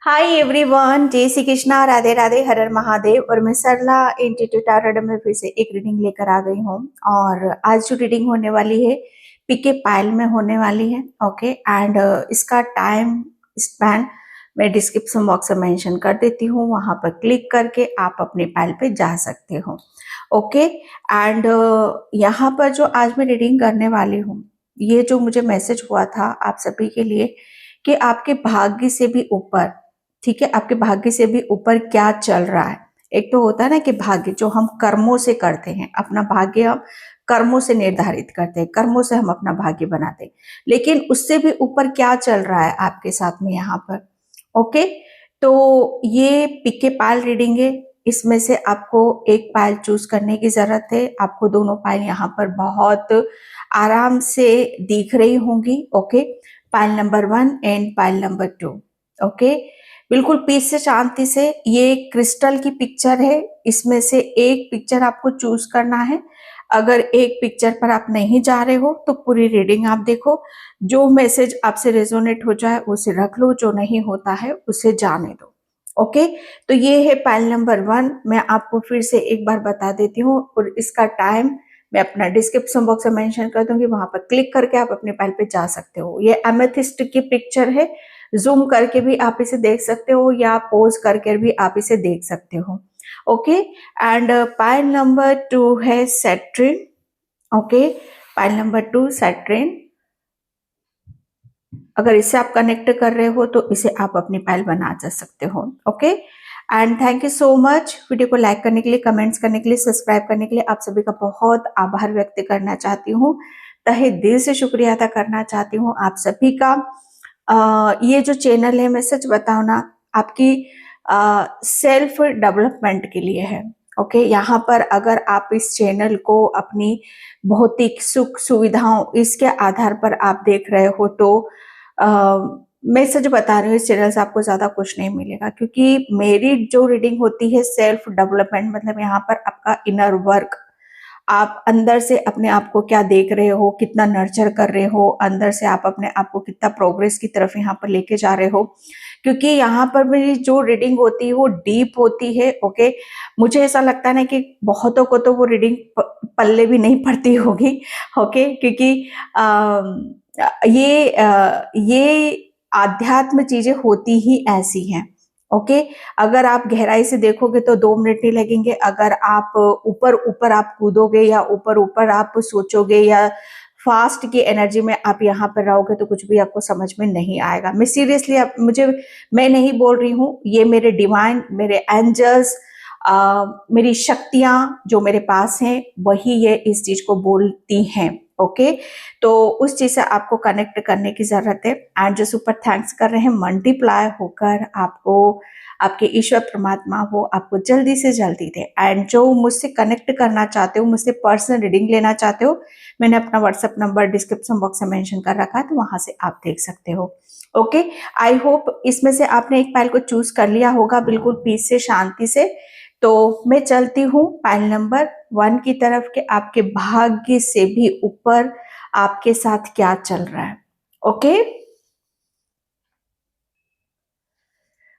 Hi everyone, जय श्री कृष्णा, राधे राधे, हर हर महादेव। और मैं सरला इंस्टीट्यूट टारगेट में फिर से एक रीडिंग लेकर आ गई हूँ। और आज जो रीडिंग होने वाली है पीके पायल में होने वाली है। ओके एंड इसका टाइम स्पैन मैं डिस्क्रिप्शन बॉक्स में मेंशन कर देती हूँ, वहां पर क्लिक करके आप अपने पायल पे जा सकते हो। ओके एंड यहाँ पर जो आज मैं रीडिंग करने वाली हूँ, ये जो मुझे मैसेज हुआ था आप सभी के लिए कि आपके भाग्य से भी ऊपर, ठीक है, आपके भाग्य से भी ऊपर क्या चल रहा है। एक तो होता है ना कि भाग्य जो हम कर्मों से करते हैं, अपना भाग्य हम कर्मों से निर्धारित करते हैं, कर्मों से हम अपना भाग्य बनाते हैं, लेकिन उससे भी ऊपर क्या चल रहा है आपके साथ में यहाँ पर। ओके, तो ये पिके पायल रीडिंग है। इसमें से आपको एक पायल चूज करने की जरूरत है। आपको दोनों पायल यहाँ पर बहुत आराम से दिख रही होंगी। Okay, pile number 1 and pile number 2। Okay, बिल्कुल पीस से शांति से, ये क्रिस्टल की पिक्चर है, इसमें से एक पिक्चर आपको चूज करना है। अगर एक पिक्चर पर आप नहीं जा रहे हो तो पूरी रीडिंग आप देखो, जो मैसेज आपसे रेजोनेट हो जाए उसे रख लो, जो नहीं होता है उसे जाने दो। ओके, तो ये है पायल नंबर 1। मैं आपको फिर से एक बार बता देती हूँ और इसका टाइम मैं अपना डिस्क्रिप्शन बॉक्स में मेंशन कर दूंगी, वहां पर क्लिक करके आप अपने पायल पे जा सकते हो। ये एमेथिस्ट की पिक्चर है, जूम करके भी आप इसे देख सकते हो या पोज करके भी आप इसे देख सकते हो। ओके एंड पायल नंबर 2 है Saturn. Okay, pile number 2 Saturn. अगर इससे आप कनेक्ट कर रहे हो तो इसे आप अपनी पायल बना जा सकते हो। Okay and thank you so much. Video को लाइक करने के लिए, कमेंट्स करने के लिए, सब्सक्राइब करने के लिए आप सभी का बहुत आभार व्यक्त करना चाहती हूँ। तहे दिल से शुक्रिया अदा करना चाहती हूँ आप सभी का। ये जो चैनल है, मैं सच बताऊं ना, आपकी सेल्फ डेवलपमेंट के लिए है। ओके, यहाँ पर अगर आप इस चैनल को अपनी भौतिक सुख सुविधाओं इसके आधार पर आप देख रहे हो तो मैं सच बता रही हूँ, इस चैनल से आपको ज्यादा कुछ नहीं मिलेगा, क्योंकि मेरी जो रीडिंग होती है सेल्फ डेवलपमेंट, मतलब यहाँ पर आपका इनर वर्क, आप अंदर से अपने आप को क्या देख रहे हो, कितना नर्चर कर रहे हो, अंदर से आप अपने आप को कितना प्रोग्रेस की तरफ यहाँ पर लेके जा रहे हो। क्योंकि यहाँ पर मेरी जो रीडिंग होती है वो डीप होती है। ओके, मुझे ऐसा लगता है ना कि बहुतों को तो वो रीडिंग पल्ले भी नहीं पड़ती होगी। ओके, क्योंकि ये आध्यात्म चीजें होती ही ऐसी हैं। ओके, अगर आप गहराई से देखोगे तो 2 मिनट नहीं लगेंगे। अगर आप ऊपर ऊपर आप कूदोगे या ऊपर ऊपर आप सोचोगे या फास्ट की एनर्जी में आप यहाँ पर रहोगे तो कुछ भी आपको समझ में नहीं आएगा। मैं सीरियसली, मैं नहीं बोल रही हूँ, ये मेरे डिवाइन, मेरे एंजल्स, मेरी शक्तियां जो मेरे पास हैं वही ये इस चीज को बोलती हैं। ओके, तो उस चीज से आपको कनेक्ट करने की जरूरत है। एंड जो सुपर थैंक्स कर रहे हैं, मल्टीप्लाई होकर आपको, आपके ईश्वर परमात्मा वो आपको जल्दी से जल्दी दे। एंड जो मुझसे कनेक्ट करना चाहते हो, मुझसे पर्सनल रीडिंग लेना चाहते हो, मैंने अपना व्हाट्सएप नंबर डिस्क्रिप्शन बॉक्स में मेंशन कर रखा है, तो वहां से आप देख सकते हो। ओके, आई होप इसमें से आपने एक पायल को चूज कर लिया होगा बिल्कुल पीस से, शांति से। तो मैं चलती हूँ पायल नंबर 1 की तरफ के आपके भाग्य से भी ऊपर आपके साथ क्या चल रहा है। ओके,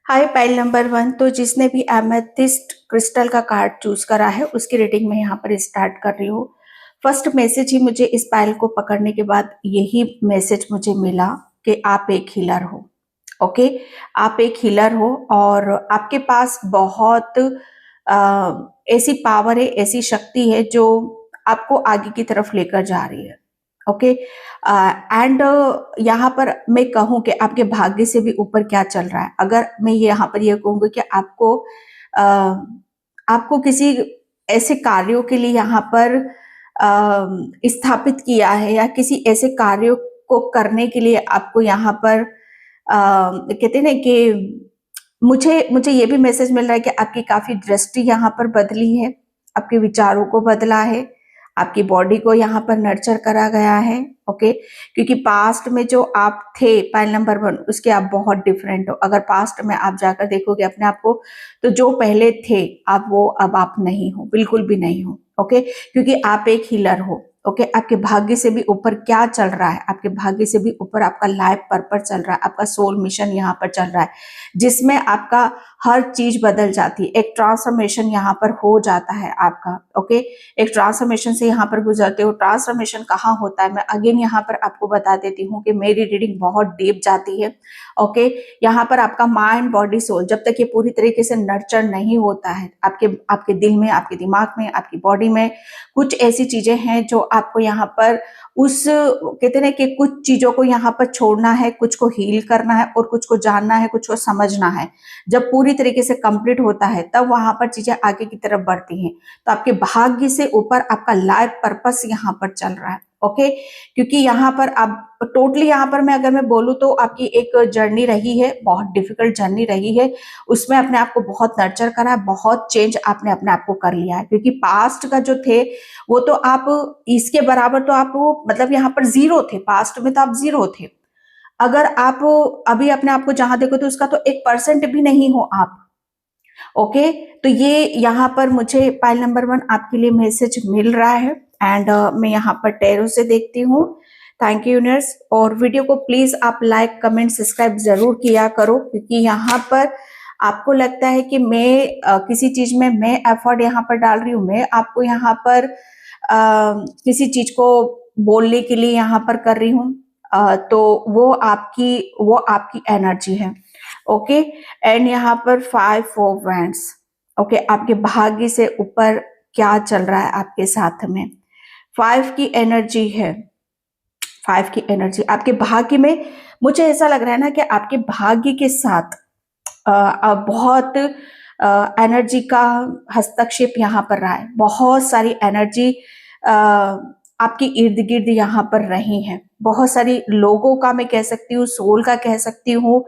हाय पायल नंबर 1। तो जिसने भी एमेथिस्ट क्रिस्टल का कार्ड चूज करा है उसकी रीडिंग में यहाँ पर स्टार्ट कर रही हूँ। फर्स्ट मैसेज ही मुझे इस पायल को पकड़ने के बाद यही मैसेज मुझे मिला कि आप एक हीलर हो। ओके, आप एक हीलर हो और आपके पास बहुत ऐसी पावर है, ऐसी शक्ति है जो आपको आगे की तरफ लेकर जा रही है। ओके एंड यहाँ पर मैं कहूँ कि आपके भाग्य से भी ऊपर क्या चल रहा है। अगर मैं यहाँ पर यह कहूँगी कि आपको आपको किसी ऐसे कार्यों के लिए यहाँ पर स्थापित किया है, या किसी ऐसे कार्यों को करने के लिए आपको यहाँ पर कहते हैं ना कि मुझे मुझे ये भी मैसेज मिल रहा है कि आपकी काफी दृष्टि यहाँ पर बदली है, आपके विचारों को बदला है, आपकी बॉडी को यहाँ पर नर्चर करा गया है। ओके, क्योंकि पास्ट में जो आप थे पायल नंबर 1 उसके आप बहुत डिफरेंट हो। अगर पास्ट में आप जाकर देखोगे अपने आप को तो जो पहले थे आप वो अब आप नहीं हो, बिल्कुल भी नहीं हो। ओके, क्योंकि आप एक हीलर हो। ओके, आपके भाग्य से भी ऊपर क्या चल रहा है, आपके भाग्य से भी ऊपर आपका लाइफ पर्पस चल रहा है, आपका सोल मिशन यहाँ पर चल रहा है, जिसमें आपका हर चीज बदल जाती है, एक ट्रांसफॉर्मेशन यहाँ पर हो जाता है आपका। ओके, एक ट्रांसफॉर्मेशन से यहाँ पर गुजरते हो। ट्रांसफॉर्मेशन कहाँ होता है, मैं अगेन यहाँ पर आपको बता देती हूँ कि मेरी रीडिंग बहुत डीप जाती है। ओके, यहाँ पर आपका माइंड बॉडी सोल जब तक ये पूरी तरीके से नर्चर नहीं होता है, आपके आपके दिल में, आपके दिमाग में, आपकी बॉडी में कुछ ऐसी चीजें हैं जो आपको यहाँ पर उस कहते हैं कि कुछ चीजों को यहाँ पर छोड़ना है, कुछ को हील करना है और कुछ को जानना है, कुछ को समझना है। जब पूरी तरीके से कंप्लीट होता है तब वहां पर चीजें आगे की तरफ बढ़ती हैं। तो आपके भाग्य से ऊपर आपका लाइफ पर्पस यहाँ पर चल रहा है। ओके, क्योंकि यहाँ पर आप टोटली यहाँ पर अगर मैं बोलूँ तो आपकी एक जर्नी रही है, बहुत डिफिकल्ट जर्नी रही है, उसमें अपने आप को बहुत नर्चर करा है, बहुत चेंज आपने अपने आप को कर लिया है। क्योंकि पास्ट का जो थे वो तो आप इसके बराबर तो आप मतलब यहाँ पर जीरो थे, पास्ट में तो आप जीरो थे। अगर आप अभी अपने आप को जहां देखो तो उसका तो 1% भी नहीं हो आप। ओके, तो ये यहाँ पर मुझे पाइल नंबर 1 आपके लिए मैसेज मिल रहा है एंड मैं यहाँ पर टैरो से देखती हूँ। Thank you universe. और वीडियो को प्लीज आप लाइक कमेंट सब्सक्राइब जरूर किया करो, क्योंकि यहाँ पर आपको लगता है कि मैं किसी चीज में मैं एफर्ट यहाँ पर डाल रही हूँ, मैं आपको यहाँ पर किसी चीज को बोलने के लिए यहाँ पर कर रही हूँ, तो वो आपकी एनर्जी है। ओके, एंड यहाँ पर 5 ऑफ वैंड्स। ओके, आपके भाग्य से ऊपर क्या चल रहा है आपके साथ में, 5 की एनर्जी है। 5 की एनर्जी आपके भाग्य में, मुझे ऐसा लग रहा है ना कि आपके भाग्य के साथ बहुत एनर्जी का हस्तक्षेप यहाँ पर रहा है। बहुत सारी एनर्जी आपके इर्द गिर्द यहाँ पर रही हैं। बहुत सारी लोगों का मैं कह सकती हूँ, सोल का कह सकती हूँ,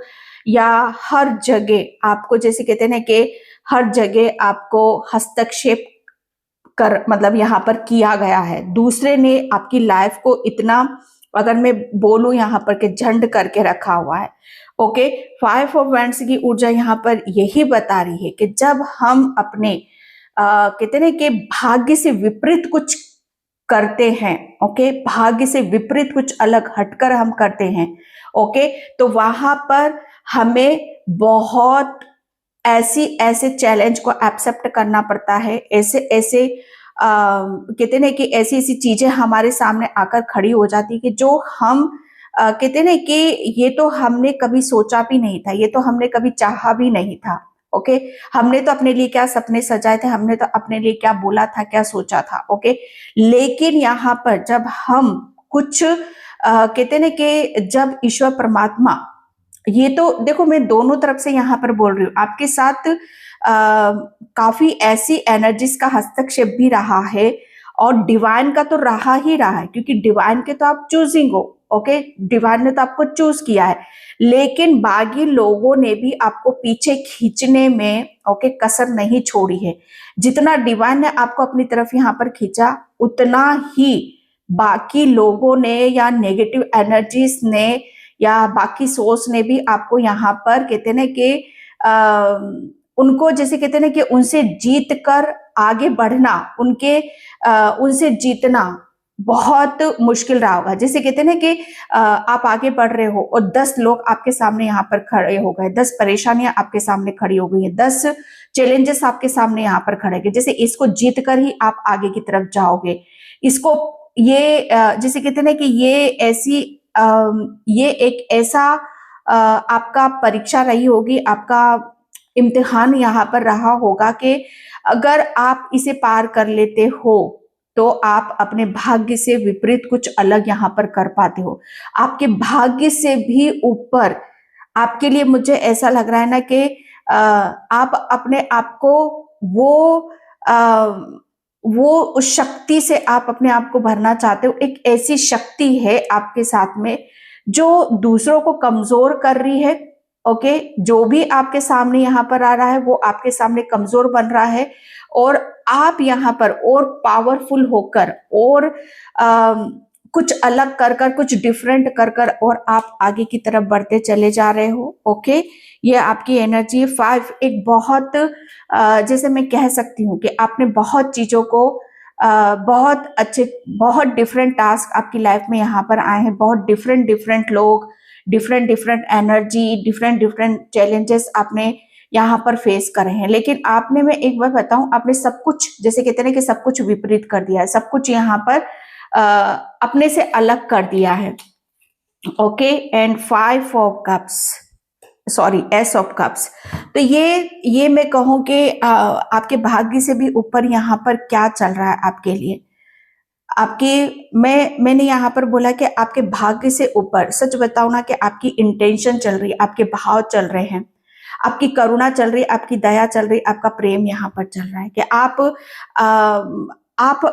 या हर जगह आपको जैसे कहते हैं ना कि हर जगह आपको हस्तक्षेप कर मतलब यहाँ पर किया गया है। दूसरे ने आपकी लाइफ को इतना, अगर मैं बोलूं यहाँ पर के झंड करके रखा हुआ है। ओके, 5 ऑफ वैंड्स की ऊर्जा यहाँ पर यही बता रही है कि जब हम अपने कहते हैं कि भाग्य से विपरीत कुछ करते हैं, ओके, भाग्य से विपरीत कुछ अलग हटकर हम करते हैं, ओके, तो वहां पर हमें बहुत ऐसे चैलेंज को एक्सेप्ट करना पड़ता है। ऐसे कहते हैं कि ऐसी ऐसी चीजें हमारे सामने आकर खड़ी हो जाती है कि जो हम कहते हैं कि ये तो हमने कभी सोचा भी नहीं था, ये तो हमने कभी चाहा भी नहीं था। ओके, हमने तो अपने लिए क्या सपने सजाए थे, हमने तो अपने लिए क्या बोला था, क्या सोचा था। ओके, लेकिन यहाँ पर जब हम कुछ कहते हैं कि जब ईश्वर परमात्मा, ये तो देखो मैं दोनों तरफ से यहाँ पर बोल रही हूँ, आपके साथ काफी ऐसी एनर्जीज का हस्तक्षेप भी रहा है और डिवाइन का तो रहा ही रहा है, क्योंकि डिवाइन के तो आप चूजिंग हो। ओके, डिवाइन ने तो आपको चूज किया है, लेकिन बाकी लोगों ने भी आपको पीछे खींचने में कसर नहीं छोड़ी है। जितना डिवाइन ने आपको अपनी तरफ यहाँ पर खींचा, उतना ही बाकी लोगों ने या नेगेटिव एनर्जीज ने या बाकी सोर्स ने भी आपको यहाँ पर कहते हैं कि उनको जैसे कहते हैं कि उनसे जीत कर आगे बढ़ना, उनसे जीतना बहुत मुश्किल रहा होगा। जैसे कहते हैं कि आप आगे बढ़ रहे हो और 10 लोग आपके सामने यहाँ पर खड़े हो गए, 10 परेशानियां आपके सामने खड़ी हो गई है, 10 चैलेंजेस आपके सामने यहाँ पर खड़े गए। जैसे इसको जीत कर ही आप आगे की तरफ जाओगे। इसको ये जैसे कहते हैं कि ये एक ऐसा आपका परीक्षा रही होगी, आपका इम्तिहान यहाँ पर रहा होगा कि अगर आप इसे पार कर लेते हो तो आप अपने भाग्य से विपरीत कुछ अलग यहाँ पर कर पाते हो। आपके भाग्य से भी ऊपर आपके लिए मुझे ऐसा लग रहा है ना कि आप अपने आप को वो उस शक्ति से आप अपने आप को भरना चाहते हो। एक ऐसी शक्ति है आपके साथ में जो दूसरों को कमजोर कर रही है। ओके, जो भी आपके सामने यहाँ पर आ रहा है वो आपके सामने कमजोर बन रहा है और आप यहाँ पर और पावरफुल होकर और कुछ अलग कर कर, कुछ डिफरेंट कर कर और आप आगे की तरफ बढ़ते चले जा रहे हो। ओके, ये आपकी एनर्जी 5 एक बहुत जैसे मैं कह सकती हूँ कि आपने बहुत चीजों को बहुत अच्छे, बहुत डिफरेंट टास्क आपकी लाइफ में यहाँ पर आए हैं, बहुत डिफरेंट डिफरेंट लोग, different different energy, different different challenges आपने यहाँ पर फेस करे हैं। लेकिन आपने, मैं एक बार बताऊं, आपने सब कुछ, जैसे कहते हैं कि सब कुछ विपरीत कर दिया है, सब कुछ यहाँ पर अपने से अलग कर दिया है। Okay, and 5 of cups, sorry, S of cups. तो ये मैं कहूं कि आपके भाग्य से भी ऊपर यहाँ पर क्या चल रहा है आपके लिए। आपकी, मैंने यहाँ पर बोला कि आपके भाग्य से ऊपर, सच बताऊं ना, कि आपकी इंटेंशन चल रही है, आपके भाव चल रहे हैं, आपकी करुणा चल रही है, आपकी दया चल रही है, आपका प्रेम यहाँ पर चल रहा है कि आप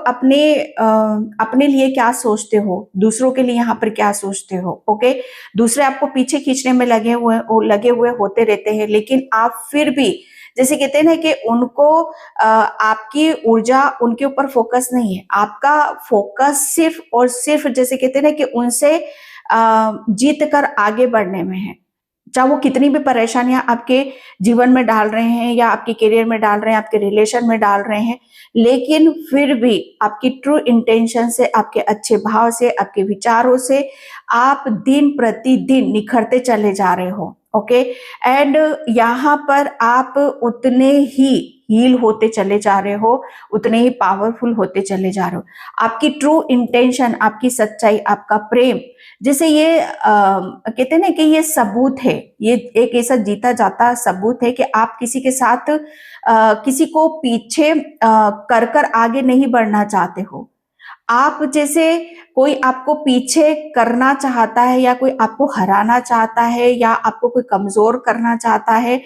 अपने लिए क्या सोचते हो, दूसरों के लिए यहाँ पर क्या सोचते हो। ओके, दूसरे आपको पीछे खींचने में लगे हुए होते रहते हैं, लेकिन आप फिर भी, जैसे कहते हैं ना कि उनको आपकी ऊर्जा उनके ऊपर फोकस नहीं है, आपका फोकस सिर्फ और सिर्फ, जैसे कहते हैं ना कि उनसे जीत कर आगे बढ़ने में है। चाहे वो कितनी भी परेशानियां आपके जीवन में डाल रहे हैं, या आपके करियर में डाल रहे हैं, आपके रिलेशन में डाल रहे हैं, लेकिन फिर भी आपकी ट्रू इंटेंशन से, आपके अच्छे भाव से, आपके विचारों से आप दिन प्रतिदिन निखरते चले जा रहे हो। ओके, एंड यहाँ पर आप उतने ही हील होते चले जा रहे हो, उतने ही पावरफुल होते चले जा रहे हो। आपकी ट्रू इंटेंशन, आपकी सच्चाई, आपका प्रेम, जैसे ये कहते हैं ना कि ये सबूत है, ये एक ऐसा जीता जाता सबूत है कि आप किसी के साथ किसी को पीछे कर कर आगे नहीं बढ़ना चाहते हो। आप जैसे, कोई आपको पीछे करना चाहता है, या कोई आपको हराना चाहता है, या आपको कोई कमजोर करना चाहता है,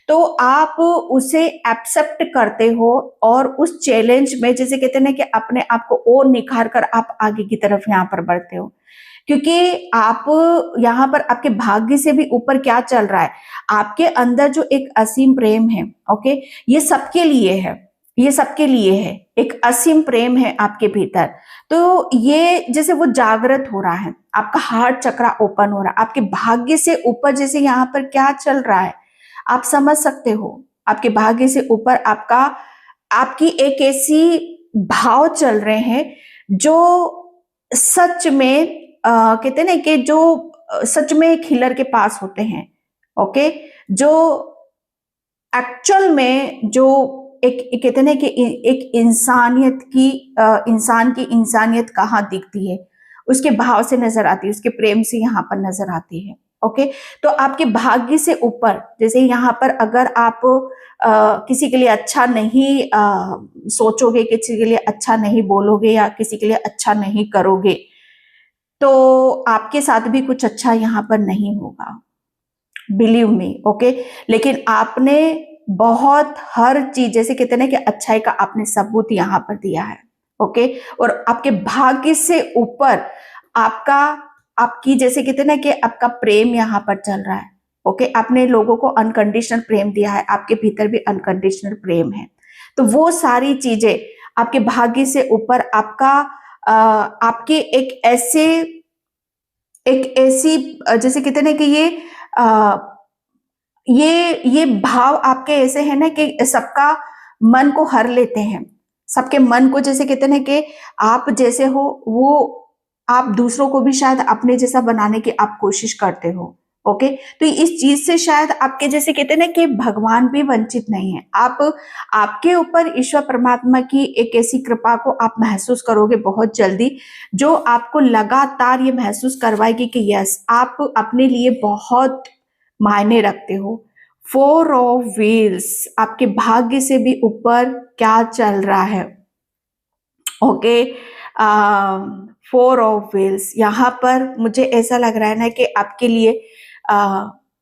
तो आप उसे एक्सेप्ट करते हो, और उस चैलेंज में, जैसे कहते हैं ना कि अपने आप को और निखार कर आप आगे की तरफ यहाँ पर बढ़ते हो। क्योंकि आप यहाँ पर, आपके भाग्य से भी ऊपर क्या चल रहा है, आपके अंदर जो एक असीम प्रेम है। ओके, ये सबके लिए है, ये सबके लिए है, एक असीम प्रेम है आपके भीतर। तो ये जैसे वो जागृत हो रहा है, आपका हार्ट चक्रा ओपन हो रहा है, आपके भाग्य से ऊपर जैसे यहाँ पर क्या चल रहा है आप समझ सकते हो। आपके भाग्य से ऊपर आपकी एक ऐसी भाव चल रहे हैं जो सच में कहते हैं ना कि जो सच में एक हीलर के पास होते हैं। ओके, जो एक्चुअल में, जो एक कहते हैं ना कि एक इंसानियत की, इंसान की इंसानियत कहाँ दिखती है, उसके भाव से नजर आती है, उसके प्रेम से यहाँ पर नजर आती है। ओके, तो आपके भाग्य से ऊपर, जैसे यहाँ पर अगर आप किसी के लिए अच्छा नहीं सोचोगे, किसी के लिए अच्छा नहीं बोलोगे, या किसी के लिए अच्छा नहीं करोगे, तो आपके साथ भी कुछ अच्छा यहाँ पर नहीं होगा, बिलीव मी। ओके, लेकिन आपने बहुत हर चीज, जैसे कहते हैं ना कि अच्छाई का आपने सबूत यहाँ पर दिया है। ओके, और आपके भाग्य से ऊपर आपकी जैसे कहते हैं ना कि आपका प्रेम यहाँ पर चल रहा है। ओके, आपने लोगों को अनकंडीशनल प्रेम दिया है, आपके भीतर भी अनकंडीशनल प्रेम है। तो वो सारी चीजें आपके भाग्य से ऊपर, आपके एक ऐसी जैसे कहते हैं ना कि आ, ये भाव आपके ऐसे है ना कि सबका मन को हर लेते हैं, सबके मन को, जैसे कहते हैं ना कि आप जैसे हो वो, आप दूसरों को भी शायद अपने जैसा बनाने की आप कोशिश करते हो। ओके, तो इस चीज से शायद आपके, जैसे कहते हैं ना कि भगवान भी वंचित नहीं है। आपके ऊपर ईश्वर परमात्मा की एक ऐसी कृपा को आप महसूस करोगे बहुत जल्दी, जो आपको लगातार ये महसूस करवाएगी कि यस, आप अपने लिए बहुत मायने रखते हो। 4 ऑफ व्हील्स, आपके भाग्य से भी ऊपर क्या चल रहा है। ओके, 4 ऑफ व्हील्स, यहाँ पर मुझे ऐसा लग रहा है ना कि आपके लिए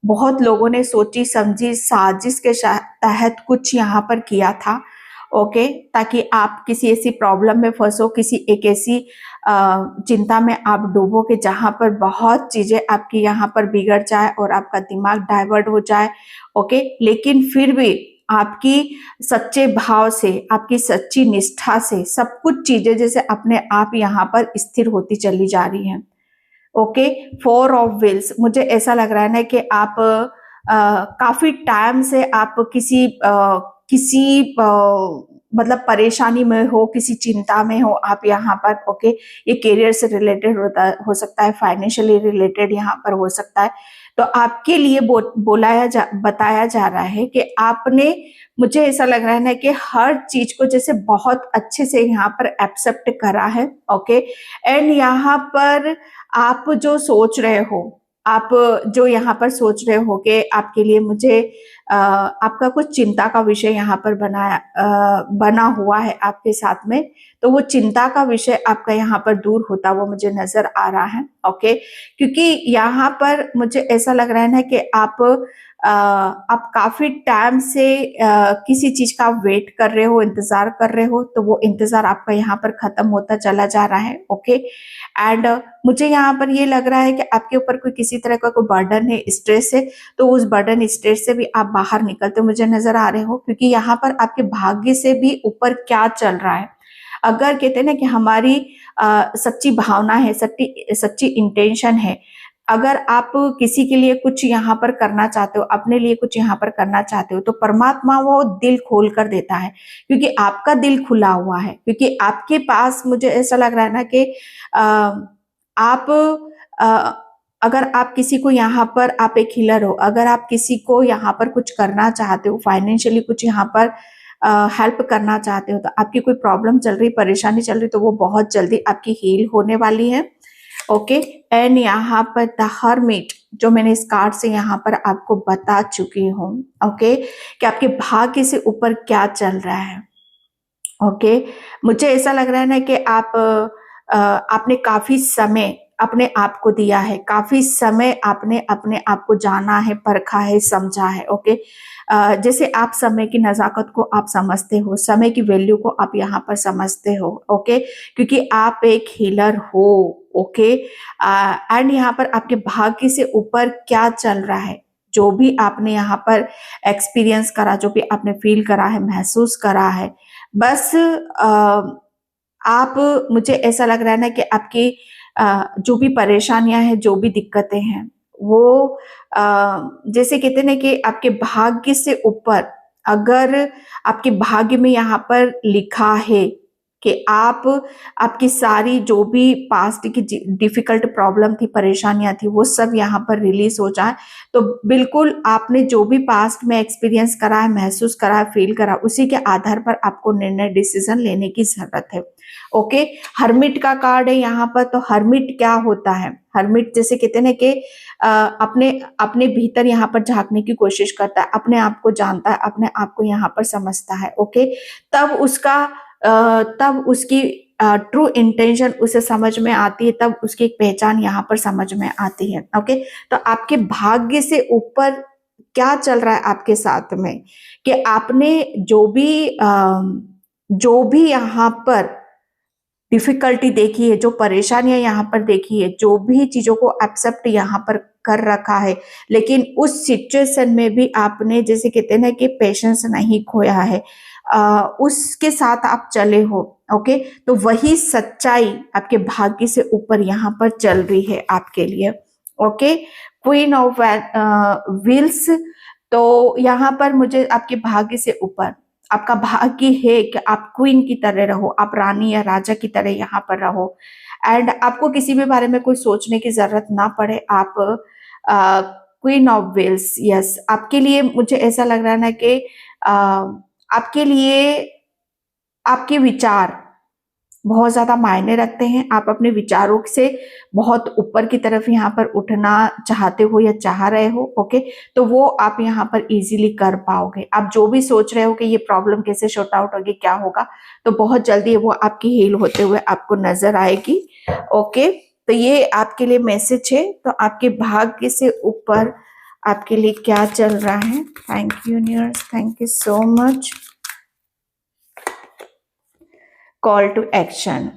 बहुत लोगों ने सोची समझी साजिश के तहत कुछ यहाँ पर किया था। ओके, ताकि आप किसी ऐसी प्रॉब्लम में फंसो, किसी एक ऐसी चिंता में आप डूबो कि जहां पर बहुत चीजें आपकी यहाँ पर बिगड़ जाए और आपका दिमाग डाइवर्ट हो जाए। ओके, लेकिन फिर भी आपकी सच्चे भाव से, आपकी सच्ची निष्ठा से सब कुछ चीजें जैसे अपने आप यहाँ पर स्थिर होती चली जा रही हैं। ओके, 4 ऑफ व्हील्स, मुझे ऐसा लग रहा है ना कि आप काफी टाइम से आप किसी मतलब परेशानी में हो, किसी चिंता में हो आप यहाँ पर, ओके। ये करियर से रिलेटेड हो सकता है, फाइनेंशियली रिलेटेड यहाँ पर हो सकता है। तो आपके लिए बताया जा रहा है कि आपने, मुझे ऐसा लग रहा है ना कि हर चीज को जैसे बहुत अच्छे से यहाँ पर एक्सेप्ट करा है, ओके। एंड यहाँ पर आप जो सोच रहे हो, आप जो यहाँ पर सोच रहे हो कि आपके लिए मुझे आपका कुछ चिंता का विषय यहाँ पर बना हुआ है आपके साथ में, तो वो चिंता का विषय आपका यहाँ पर दूर होता हुआ मुझे नजर आ रहा है, ओके। क्योंकि यहाँ पर मुझे ऐसा लग रहा है ना कि आप काफी टाइम से किसी चीज का वेट कर रहे हो, इंतजार कर रहे हो, तो वो इंतजार आपका यहाँ पर खत्म होता चला जा रहा है, ओके। एंड मुझे यहाँ पर ये लग रहा है कि आपके ऊपर कोई किसी तरह का कोई बर्डन है, स्ट्रेस है, तो उस बर्डन स्ट्रेस से भी आप बाहर निकलते मुझे नजर आ रहे हो। क्योंकि यहाँ पर आपके भाग्य से भी ऊपर क्या चल रहा है, अगर कहते हैं ना कि हमारी सच्ची भावना है, सच्ची सच्ची इंटेंशन है, अगर आप किसी के लिए कुछ यहाँ पर करना चाहते हो, अपने लिए कुछ यहाँ पर करना चाहते हो, तो परमात्मा वो दिल खोल कर देता है। क्योंकि आपका दिल खुला हुआ है, क्योंकि आपके पास मुझे ऐसा लग रहा है ना कि आप अ, अगर आप किसी को यहाँ पर, आप एक हीलर हो, अगर आप किसी को यहाँ पर कुछ करना चाहते हो, फाइनेंशियली कुछ यहाँ पर हेल्प करना चाहते हो, तो आपकी कोई प्रॉब्लम चल रही, परेशानी चल रही, तो वो बहुत जल्दी आपकी हील होने वाली है, ओके। एंड यहाँ पर द हर्मिट, जो मैंने इस कार्ड से यहाँ पर आपको बता चुकी हूँ, ओके, कि आपके भाग्य से ऊपर क्या चल रहा है, ओके। मुझे ऐसा लग रहा है ना कि आपने काफी समय अपने आप को दिया है, काफी समय आपने अपने आप को जाना है, परखा है, समझा है, ओके। जैसे आप समय की नजाकत को आप समझते हो, समय की वैल्यू को आप यहाँ पर समझते हो, ओके, क्योंकि आप एक हीलर हो, ओके। एंड यहाँ पर आपके भाग्य से ऊपर क्या चल रहा है, जो भी आपने यहाँ पर एक्सपीरियंस करा, जो भी आपने फील करा है, महसूस करा है, बस आप, मुझे ऐसा लग रहा है ना कि आपकी जो भी परेशानियां हैं, जो भी दिक्कतें हैं, वो जैसे कहते हैं ना कि आपके भाग्य से ऊपर, अगर आपके भाग्य में यहाँ पर लिखा है कि आपकी सारी जो भी पास्ट की डिफिकल्ट प्रॉब्लम थी, परेशानियां थी, वो सब यहाँ पर रिलीज हो जाए, तो बिल्कुल आपने जो भी पास्ट में एक्सपीरियंस करा है, महसूस करा है, फील करा, उसी के आधार पर आपको निर्णय, डिसीजन लेने की जरूरत है, ओके। हर्मिट का कार्ड है यहाँ पर, तो हर्मिट क्या होता है, हर्मिट जैसे कहते हैं ना कि अपने अपने भीतर यहाँ पर झांकने की कोशिश करता है, अपने आप को जानता है, अपने आप को यहाँ पर समझता है, ओके। तब उसकी ट्रू इंटेंशन उसे समझ में आती है, तब उसकी एक पहचान यहाँ पर समझ में आती है, ओके। तो आपके भाग्य से ऊपर क्या चल रहा है आपके साथ में, कि आपने जो भी यहाँ पर डिफिकल्टी देखी है, जो परेशानियां यहाँ पर देखी है, जो भी चीजों को एक्सेप्ट यहाँ पर कर रखा है, लेकिन उस सिचुएशन में भी आपने, जैसे कहते हैं ना कि पेशेंस नहीं खोया है, उसके साथ आप चले हो, ओके। तो वही सच्चाई आपके भाग्य से ऊपर यहाँ पर चल रही है आपके लिए, ओके। क्वीन ऑफ व्हील्स, तो यहाँ पर मुझे आपके भाग्य से ऊपर, आपका भाग्य है कि आप क्वीन की तरह रहो, आप रानी या राजा की तरह यहाँ पर रहो, एंड आपको किसी भी बारे में कोई सोचने की जरूरत ना पड़े, आप क्वीन ऑफ व्हील्स, यस, आपके लिए मुझे ऐसा लग रहा है ना कि आपके लिए आपके विचार बहुत ज्यादा मायने रखते हैं, आप अपने विचारों से बहुत ऊपर की तरफ यहाँ पर उठना चाहते हो या चाह रहे हो, ओके। तो वो आप यहाँ पर इजीली कर पाओगे, आप जो भी सोच रहे हो कि ये प्रॉब्लम कैसे शॉर्ट आउट होगी, क्या होगा, तो बहुत जल्दी वो आपकी हील होते हुए आपको नजर आएगी, ओके। तो ये आपके लिए मैसेज है, तो आपके भाग्य से ऊपर आपके लिए क्या चल रहा है। Thank you universe, thank you so much. Call to action,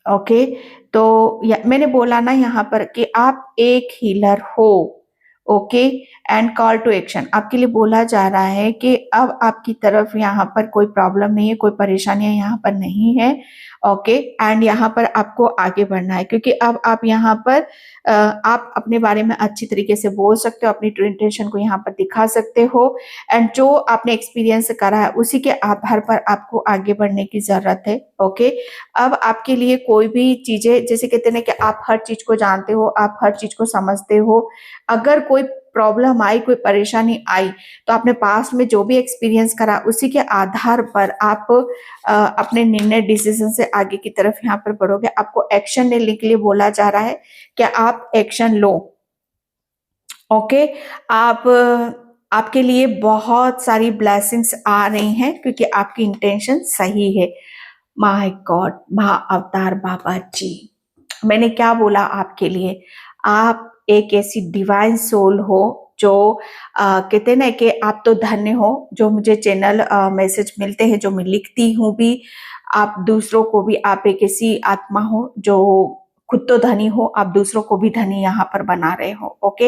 okay. तो मैंने बोला ना यहाँ पर कि आप एक हीलर हो, okay. And call to action, आपके लिए बोला जा रहा है कि अब आपकी तरफ यहाँ पर कोई प्रॉब्लम नहीं है, कोई परेशानियां यहाँ पर नहीं है। ओके। एंड यहाँ पर आपको आगे बढ़ना है, क्योंकि अब आप यहाँ पर आप अपने बारे में अच्छी तरीके से बोल सकते हो, अपनी ट्रू इंटेंशन को यहाँ पर दिखा सकते हो। एंड जो आपने एक्सपीरियंस करा है उसी के आधार पर आपको आगे बढ़ने की जरूरत है। ओके। अब आपके लिए कोई भी चीजें, जैसे कहते हैं ना कि आप हर चीज को जानते हो, आप हर चीज को समझते हो। अगर कोई प्रॉब्लम आई, कोई परेशानी आई, तो आपने पास्ट में जो भी एक्सपीरियंस करा उसी के आधार पर आप अपने निर्णय डिसीजन से आगे की तरफ यहाँ पर बढ़ोगे। आपको एक्शन लेने के लिए बोला जा रहा है कि आप एक्शन लो। ओके। आप आपके लिए बहुत सारी ब्लेसिंग्स आ रही हैं, क्योंकि आपकी इंटेंशन सही है। माय गॉड, महा अवतार बाबा जी, मैंने क्या बोला आपके लिए? आप एक ऐसी डिवाइन सोल हो जो कहते हैं ना कि आप तो धन्य हो, जो मुझे चैनल मैसेज मिलते हैं, जो मैं लिखती हूँ भी, आप दूसरों को भी, आप एक ऐसी आत्मा हो जो खुद तो धनी हो, आप दूसरों को भी धनी यहाँ पर बना रहे हो। ओके।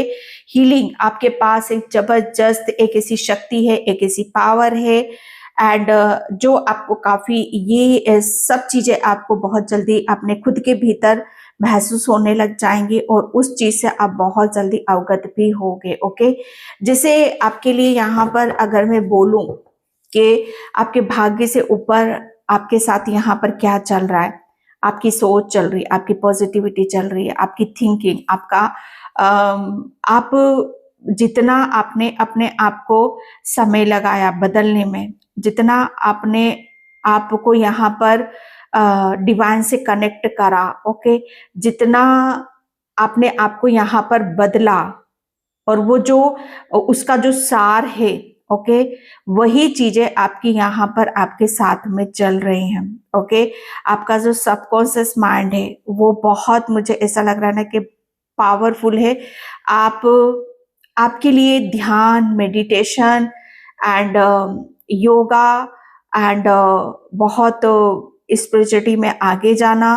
हीलिंग, आपके पास एक जबरदस्त एक ऐसी शक्ति है, एक ऐसी पावर है। एंड जो आपको काफी, ये सब चीजें आपको बहुत जल्दी अपने खुद के भीतर महसूस होने लग जाएंगे, और उस चीज से आप बहुत जल्दी अवगत भी होगे। ओके। जैसे आपके लिए यहाँ पर अगर मैं बोलूं कि आपके भाग्य से ऊपर आपके साथ यहाँ पर क्या चल रहा है, आपकी सोच चल रही है, आपकी पॉजिटिविटी चल रही है, आपकी थिंकिंग, आपका आप जितना आपने अपने आप को समय लगाया बदलने में, जितना आपने आपको यहाँ पर डिवाइन से कनेक्ट करा, ओके, जितना आपने आपको यहाँ पर बदला, और वो जो उसका जो सार है, ओके, वही चीजें आपकी यहाँ पर आपके साथ में चल रही हैं। ओके। आपका जो सबकॉन्शियस माइंड है वो बहुत, मुझे ऐसा लग रहा है ना कि पावरफुल है। आप आपके लिए ध्यान, मेडिटेशन एंड योगा एंड बहुत स्पिरिचुअलिटी में आगे जाना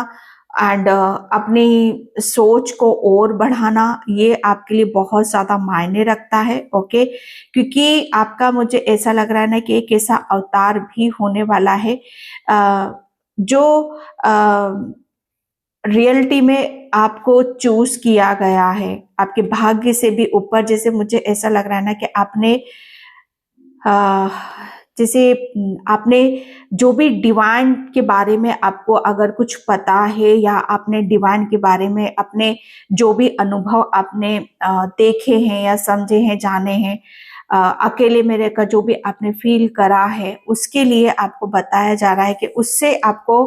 एंड अपनी सोच को और बढ़ाना, ये आपके लिए बहुत ज्यादा मायने रखता है। ओके। क्योंकि आपका, मुझे ऐसा लग रहा है ना कि एक ऐसा अवतार भी होने वाला है जो रियलिटी में आपको चूज किया गया है, आपके भाग्य से भी ऊपर। जैसे मुझे ऐसा लग रहा है ना कि आपने जैसे आपने जो भी डिवाइन के बारे में आपको अगर कुछ पता है, या आपने डिवाइन के बारे में अपने जो भी अनुभव आपने देखे हैं या समझे हैं, जाने हैं, अकेले में रहकर जो भी आपने फील करा है, उसके लिए आपको बताया जा रहा है कि उससे आपको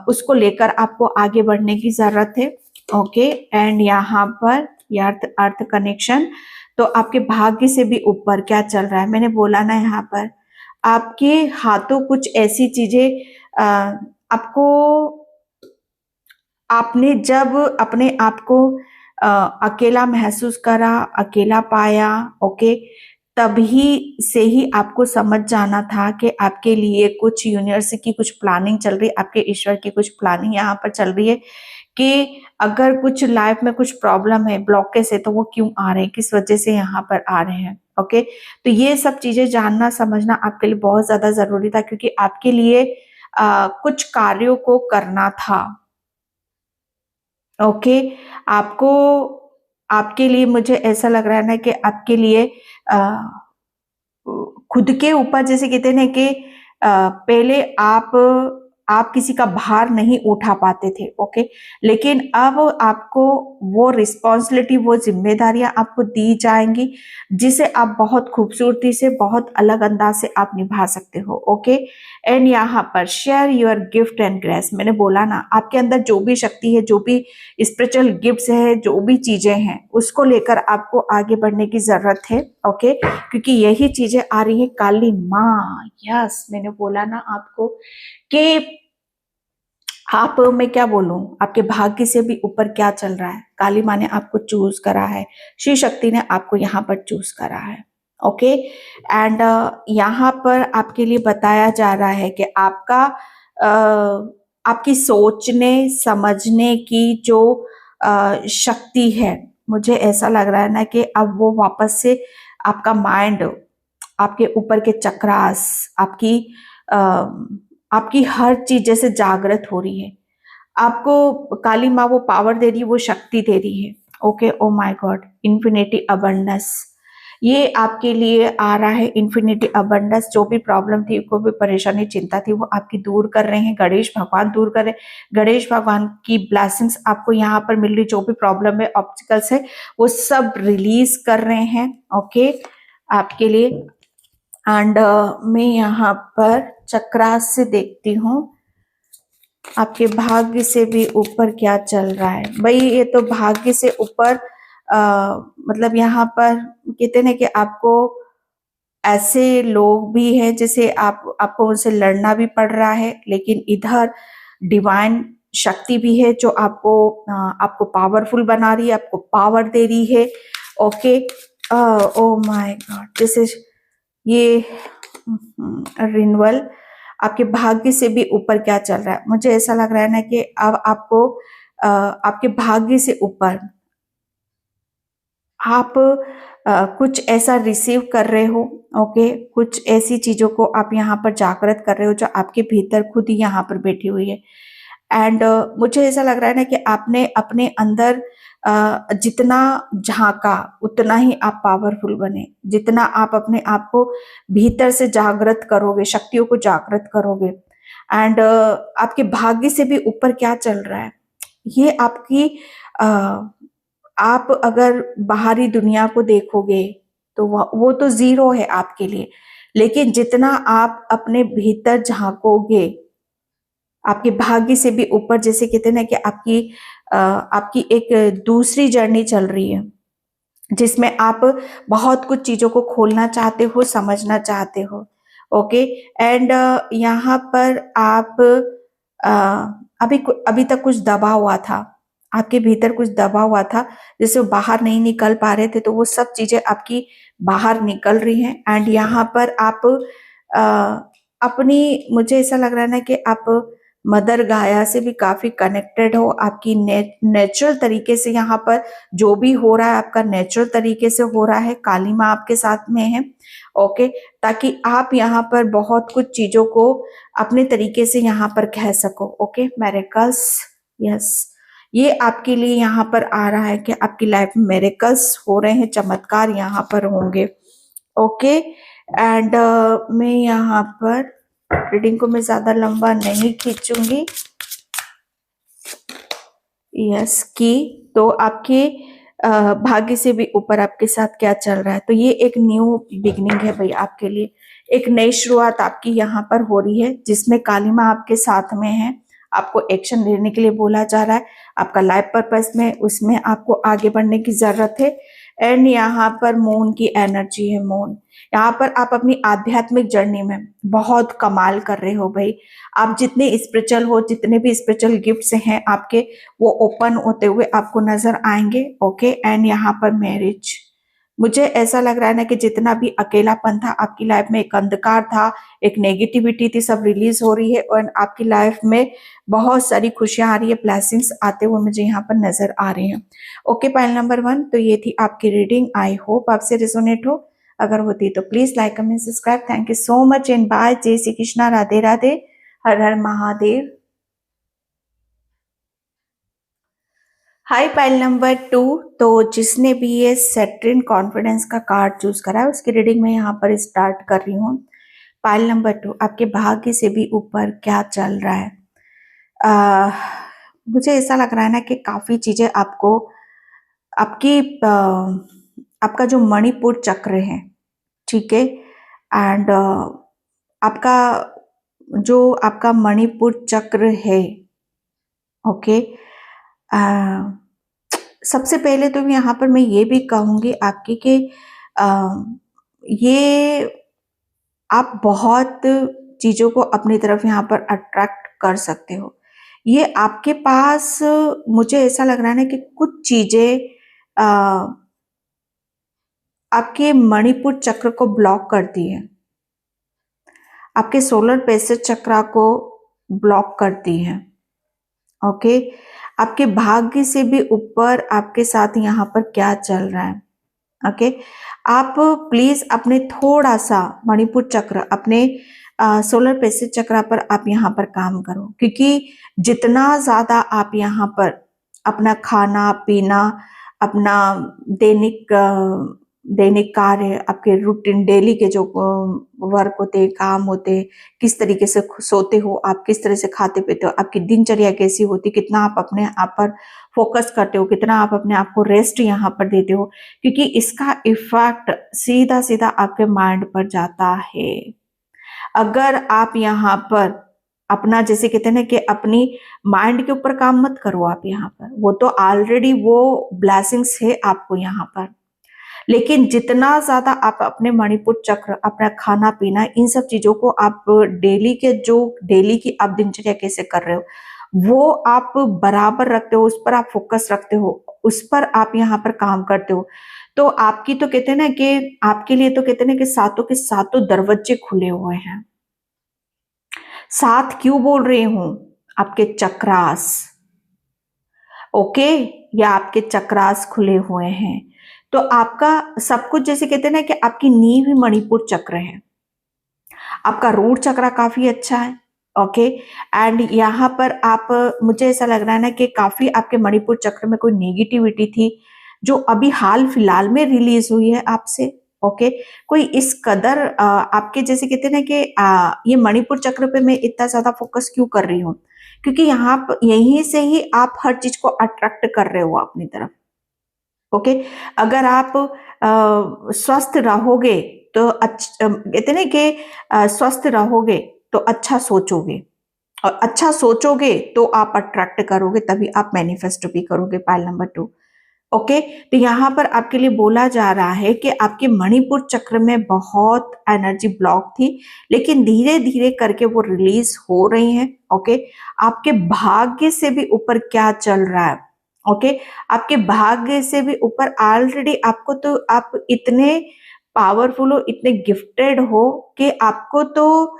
उसको लेकर आपको आगे बढ़ने की जरूरत है। ओके। एंड यहाँ पर अर्थ अर्थ कनेक्शन, तो आपके भाग्य से भी ऊपर क्या चल रहा है, मैंने बोला ना, यहाँ पर आपके हाथों कुछ ऐसी चीजें आपको, आपने जब अपने आप को अकेला महसूस करा, अकेला पाया, ओके, तभी से ही आपको समझ जाना था कि आपके लिए कुछ यूनिवर्स की कुछ प्लानिंग चल रही है, आपके ईश्वर की कुछ प्लानिंग यहाँ पर चल रही है, कि अगर कुछ लाइफ में कुछ प्रॉब्लम है, ब्लॉकेज है, तो वो क्यों आ रहे हैं, किस वजह से यहाँ पर आ रहे हैं। ओके। तो ये सब चीजें जानना, समझना आपके लिए बहुत ज्यादा जरूरी था, क्योंकि आपके लिए कुछ कार्यों को करना था। ओके। आपको, आपके लिए, मुझे ऐसा लग रहा है ना कि आपके लिए खुद के ऊपर, जैसे कहते हैं ना कि पहले आप किसी का भार नहीं उठा पाते थे। ओके। लेकिन अब आपको वो रिस्पॉन्सिबिलिटी, वो जिम्मेदारियां आपको दी जाएंगी, जिसे आप बहुत खूबसूरती से, बहुत अलग अंदाज से आप निभा सकते हो। ओके। एंड यहाँ पर share your gift and grace, मैंने बोला ना, आपके अंदर जो भी शक्ति है, जो भी स्पिरिचुअल गिफ्ट्स है, जो भी चीजें हैं, उसको लेकर आपको आगे बढ़ने की जरूरत है। ओके। क्योंकि यही चीजें आ रही है, काली माँ। यस, मैंने बोला ना आपको कि आप, मैं क्या बोलूं, आपके भाग्य से भी ऊपर क्या चल रहा है, काली माँ ने आपको चूज करा है, शिव शक्ति ने आपको यहाँ पर चूज करा है। ओके। एंड यहाँ पर आपके लिए बताया जा रहा है कि आपका आपकी सोचने समझने की जो शक्ति है, मुझे ऐसा लग रहा है ना कि अब वो वापस से आपका माइंड, आपके ऊपर के चक्रास, आपकी अ, आपकी हर चीज जैसे जागृत हो रही है। आपको काली माँ वो पावर दे रही है, वो शक्ति दे रही है। Okay, oh my God, infinity abundance ये आपके लिए आ रहा है। इन्फिनिटी अबंडेंस, जो भी प्रॉब्लम थी, कोई भी परेशानी चिंता थी, वो आपकी दूर कर रहे हैं। गणेश भगवान दूर कर रहे हैं। गणेश भगवान की ब्लेसिंग्स आपको यहाँ पर मिल रही। जो भी प्रॉब्लम है, ऑब्स्टिकल्स है, वो सब रिलीज कर रहे हैं। ओके, आपके लिए। एंड मैं यहाँ पर चक्रास से देखती हूँ आपके भाग्य से भी ऊपर क्या चल रहा है। भाई ये तो भाग्य से ऊपर मतलब यहाँ पर कहते हैं कि आपको ऐसे लोग भी हैं जैसे आपको उनसे लड़ना भी पड़ रहा है, लेकिन इधर डिवाइन शक्ति भी है जो आपको पावरफुल बना रही है, आपको पावर दे रही है। Okay, oh my God, this is ये रिन्यूअल आपके भाग्य से भी ऊपर क्या चल रहा है। मुझे ऐसा लग रहा है ना कि अब आपको आपके भाग्य से ऊपर आप कुछ ऐसा रिसीव कर रहे हो। ओके, कुछ ऐसी चीजों को आप यहाँ पर जागृत कर रहे हो जो आपके भीतर खुद ही यहाँ पर बैठी हुई है। एंड मुझे ऐसा लग रहा है ना कि आपने अपने अंदर जितना झांका उतना ही आप पावरफुल बने। जितना आप अपने आप को भीतर से जागृत करोगे, शक्तियों को जागृत करोगे। एंड आपके भाग्य से भी ऊपर क्या चल रहा है, ये आपकी आप अगर बाहरी दुनिया को देखोगे तो वो तो जीरो है आपके लिए, लेकिन जितना आप अपने भीतर झांकोगे, आपके भाग्य से भी ऊपर, जैसे कहते हैं ना कि आपकी एक दूसरी जर्नी चल रही है जिसमें आप बहुत कुछ चीजों को खोलना चाहते हो, समझना चाहते हो। ओके, एंड यहाँ पर आप अभी तक कुछ दबा हुआ था, आपके भीतर कुछ दबा हुआ था जिससे बाहर नहीं निकल पा रहे थे, तो वो सब चीजें आपकी बाहर निकल रही हैं। एंड यहाँ पर आप अपनी, मुझे ऐसा लग रहा है ना कि आप मदर गाया से भी काफी कनेक्टेड हो। आपकी नेचुरल तरीके से यहाँ पर जो भी हो रहा है आपका नेचुरल तरीके से हो रहा है। काली माँ आपके साथ में है। ओके, ताकि आप यहाँ पर बहुत कुछ चीजों को अपने तरीके से यहाँ पर कह सको। ओके, मिरेकल्स, यस, ये आपके लिए यहाँ पर आ रहा है कि आपकी लाइफ में मिरेकल्स हो रहे हैं, चमत्कार यहाँ पर होंगे। ओके, एंड मैं यहाँ पर रीडिंग को मैं ज्यादा लंबा नहीं खींचूंगी। यस की, तो आपके भाग्य से भी ऊपर आपके साथ क्या चल रहा है, तो ये एक न्यू बिगनिंग है भाई आपके लिए। एक नई शुरुआत आपकी यहाँ पर हो रही है जिसमें काली माँ आपके साथ में है। आपको एक्शन लेने के लिए बोला जा रहा है। आपका लाइफ पर्पस में उसमें आपको आगे बढ़ने की जरूरत है। एंड यहाँ पर मून की एनर्जी है। मून यहाँ पर आप अपनी आध्यात्मिक जर्नी में बहुत कमाल कर रहे हो भाई। आप जितने स्पिरिचुअल हो, जितने भी स्पिरिचुअल गिफ्ट्स हैं आपके, वो ओपन होते हुए आपको नजर आएंगे। ओके, एंड यहाँ पर मैरिज, मुझे ऐसा लग रहा है ना कि जितना भी अकेलापन था आपकी लाइफ में, एक अंधकार था, एक नेगेटिविटी थी, सब रिलीज हो रही है और आपकी लाइफ में बहुत सारी खुशियां आ रही है, ब्लेसिंग्स आते हुए मुझे यहाँ पर नजर आ रहे हैं। ओके, पाइल नंबर 1, तो ये थी आपकी रीडिंग। आई होप आपसे रिजोनेट हो। अगर होती तो please like, comment, subscribe. Thank you so much and bye. जय श्री कृष्णा, राधे राधे, हर हर महादेव। हाई पाइल नंबर 2, तो जिसने भी ये सेट्रिन कॉन्फिडेंस का कार्ड चूज करा है उसकी रीडिंग में यहाँ पर स्टार्ट कर रही हूँ। पाइल नंबर 2, आपके भाग्य से भी ऊपर क्या चल रहा है। मुझे ऐसा लग रहा है ना कि काफी चीजें आपको आपकी आपका जो मणिपुर चक्र है, ठीक है, एंड आपका जो आपका मणिपुर चक्र है, ओके, सबसे पहले तो यहाँ पर मैं ये भी कहूंगी आपकी कि ये आप बहुत चीजों को अपनी तरफ यहाँ पर अट्रैक्ट कर सकते हो। ये आपके पास, मुझे ऐसा लग रहा है ना कि कुछ चीजें आपके मणिपुर चक्र को ब्लॉक करती है, आपके सोलर प्लेक्सस चक्र को ब्लॉक करती है। ओके, आपके भाग्य से भी ऊपर आपके साथ यहाँ पर क्या चल रहा है। ओके, आप प्लीज अपने थोड़ा सा मणिपुर चक्र, अपने सोलर प्लेक्सस चक्र पर आप यहाँ पर काम करो, क्योंकि जितना ज्यादा आप यहाँ पर अपना खाना पीना, अपना दैनिक दैनिक कार्य, आपके रूटीन डेली के जो वर्क होते, काम होते, किस तरीके से सोते हो आप, किस तरह से खाते पीते हो, आपकी दिनचर्या कैसी होती, कितना आप अपने आप पर फोकस करते हो, कितना आप अपने आप को रेस्ट यहाँ पर देते हो, क्योंकि इसका इफेक्ट सीधा सीधा आपके माइंड पर जाता है। अगर आप यहाँ पर अपना, जैसे कहते हैं ना कि अपनी माइंड के ऊपर काम मत करो आप यहाँ पर, वो तो ऑलरेडी वो ब्लेसिंग्स है आपको यहाँ पर, लेकिन जितना ज्यादा आप अपने मणिपुर चक्र, अपना खाना पीना, इन सब चीजों को आप डेली के, जो डेली की आप दिनचर्या कैसे कर रहे हो वो आप बराबर रखते हो, उस पर आप फोकस रखते हो, उस पर आप यहाँ पर काम करते हो, तो आपकी तो कहते हैं ना कि आपके लिए तो कहते हैं ना कि सातों के सातों दरवाजे खुले हुए हैं। सात क्यों बोल रही हूं? आपके चक्रास, ओके, या आपके चक्रास खुले हुए हैं, तो आपका सब कुछ, जैसे कहते हैं ना कि आपकी नींव ही मणिपुर चक्र है, आपका रूट चक्र काफी अच्छा है। ओके, एंड यहाँ पर आप, मुझे ऐसा लग रहा है ना कि काफी आपके मणिपुर चक्र में कोई नेगेटिविटी थी जो अभी हाल फिलहाल में रिलीज हुई है आपसे। ओके, कोई इस कदर आपके, जैसे कहते हैं ना कि ये मणिपुर चक्र पे मैं इतना ज्यादा फोकस क्यों कर रही हूँ, क्योंकि यहाँ यहीं से ही आप हर चीज को अट्रैक्ट कर रहे हो अपनी तरफ। ओके, अगर आप स्वस्थ रहोगे तो कहते ना कि स्वस्थ रहोगे तो अच्छा सोचोगे, और अच्छा सोचोगे तो आप अट्रैक्ट करोगे, तभी आप मैनिफेस्ट भी करोगे। Pile number 2। ओके, तो यहाँ पर आपके लिए बोला जा रहा है कि आपके मणिपुर चक्र में बहुत एनर्जी ब्लॉक थी, लेकिन धीरे धीरे करके वो रिलीज हो रही है। ओके, आपके भाग्य से भी ऊपर क्या चल रहा है। ओके, आपके भाग्य से भी ऊपर ऑलरेडी आपको, तो आप इतने पावरफुल हो, इतने गिफ्टेड हो कि आपको तो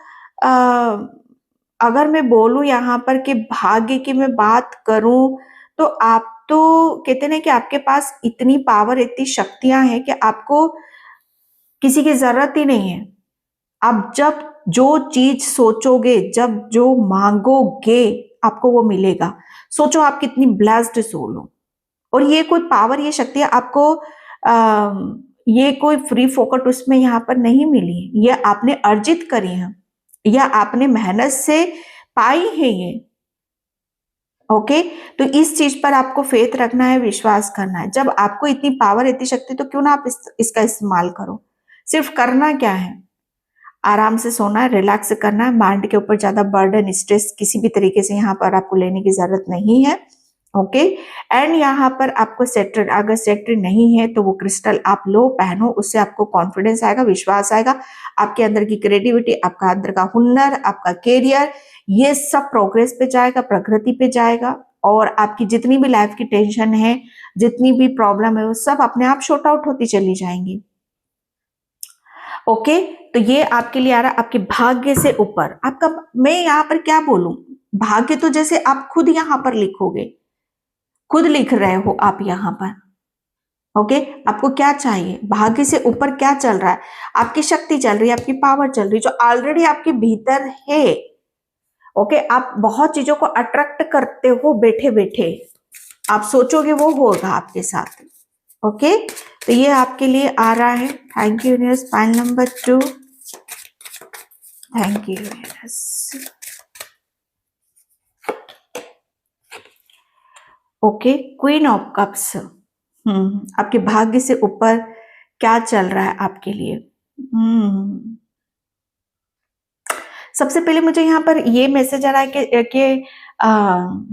अगर मैं बोलूं यहाँ पर कि भाग्य की मैं बात करूं, तो आप तो कहते हैं ना कि आपके पास इतनी पावर, इतनी शक्तियां हैं कि आपको किसी की जरूरत ही नहीं है। आप जब जो चीज सोचोगे, जब जो मांगोगे, आपको वो मिलेगा। सोचो आप कितनी ब्लेस्ड सोल हो, और ये कोई पावर, ये शक्ति आपको ये कोई फ्री फोकट उसमें यहाँ पर नहीं मिली, ये आपने अर्जित करी है, या आपने मेहनत से पाई है ये। ओके, तो इस चीज पर आपको फेथ रखना है, विश्वास करना है। जब आपको इतनी पावर, इतनी शक्ति, तो क्यों ना आप इसका इस्तेमाल करो। सिर्फ करना क्या है, आराम से सोना है, रिलैक्स करना है, माइंड के ऊपर ज्यादा बर्डन, स्ट्रेस किसी भी तरीके से यहाँ पर आपको लेने की जरूरत नहीं है। ओके, एंड यहाँ पर आपको सेक्टर, अगर सेक्टर नहीं है तो वो क्रिस्टल आप लो, पहनो, उससे आपको कॉन्फिडेंस आएगा, विश्वास आएगा, आपके अंदर की क्रिएटिविटी, आपका अंदर का हुनर, आपका कैरियर, ये सब प्रोग्रेस पे जाएगा, प्रगति पे जाएगा, और आपकी जितनी भी लाइफ की टेंशन है, जितनी भी प्रॉब्लम है, वो सब अपने आप शॉर्ट आउट होती चली जाएंगी। ओके, तो ये आपके लिए आ रहा, आपके भाग्य से ऊपर आपका, मैं यहाँ पर क्या बोलूं, भाग्य तो जैसे आप खुद यहाँ पर लिखोगे, खुद लिख रहे हो आप यहाँ पर। ओके, आपको क्या चाहिए, भाग्य से ऊपर क्या चल रहा है, आपकी शक्ति चल रही है, आपकी पावर चल रही है, जो ऑलरेडी आपके भीतर है। ओके, आप बहुत चीजों को अट्रैक्ट करते हो बैठे बैठे, आप सोचोगे वो होगा आपके साथ। ओके, तो ये आपके लिए आ रहा है। Thank you universe. Pile number 2, thank you universe. Okay, queen of cups, आपके भाग्य से ऊपर क्या चल रहा है आपके लिए। सबसे पहले मुझे यहाँ पर ये मैसेज आ रहा है कि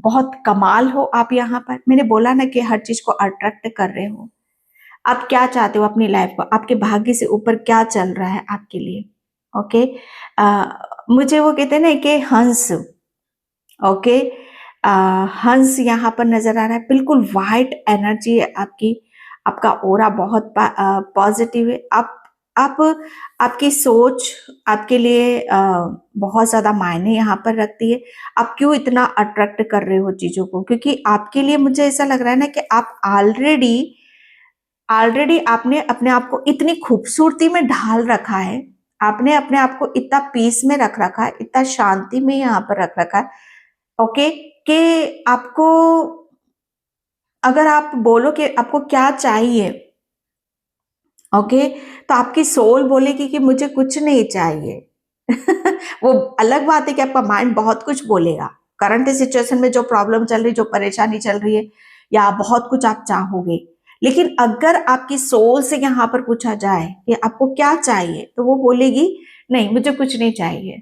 बहुत कमाल हो आप यहाँ पर। मैंने बोला ना कि हर चीज को अट्रैक्ट कर रहे हो। आप क्या चाहते हो अपनी लाइफ को, आपके भाग्य से ऊपर क्या चल रहा है आपके लिए। ओके, मुझे वो कहते हैं ना कि हंस, ओके, हंस यहाँ पर नजर आ रहा है, बिल्कुल वाइट एनर्जी है आपकी, आपका ओरा बहुत पॉजिटिव है। आप आप आपकी सोच आपके लिए बहुत ज़्यादा मायने यहाँ पर रखती है। आप क्यों इतना अट्रैक्ट कर रहे हो चीज़ों को? क्योंकि आपके लिए मुझे ऐसा लग रहा है ना कि आप ऑलरेडी ऑलरेडी आपने अपने आप को इतनी खूबसूरती में ढाल रखा है, आपने अपने आप को इतना पीस में रख रखा है, इतना शांति में यहाँ पर रख रखा है, ओके, कि आपको अगर आप बोलो कि आपको क्या चाहिए, ओके, तो आपकी सोल बोलेगी कि मुझे कुछ नहीं चाहिए। वो अलग बात है कि आपका माइंड बहुत कुछ बोलेगा। करंट सिचुएशन में जो प्रॉब्लम चल रही, जो परेशानी चल रही है, या बहुत कुछ आप चाहोगे, लेकिन अगर आपकी सोल से यहाँ पर पूछा जाए कि आपको क्या चाहिए, तो वो बोलेगी नहीं, मुझे कुछ नहीं चाहिए,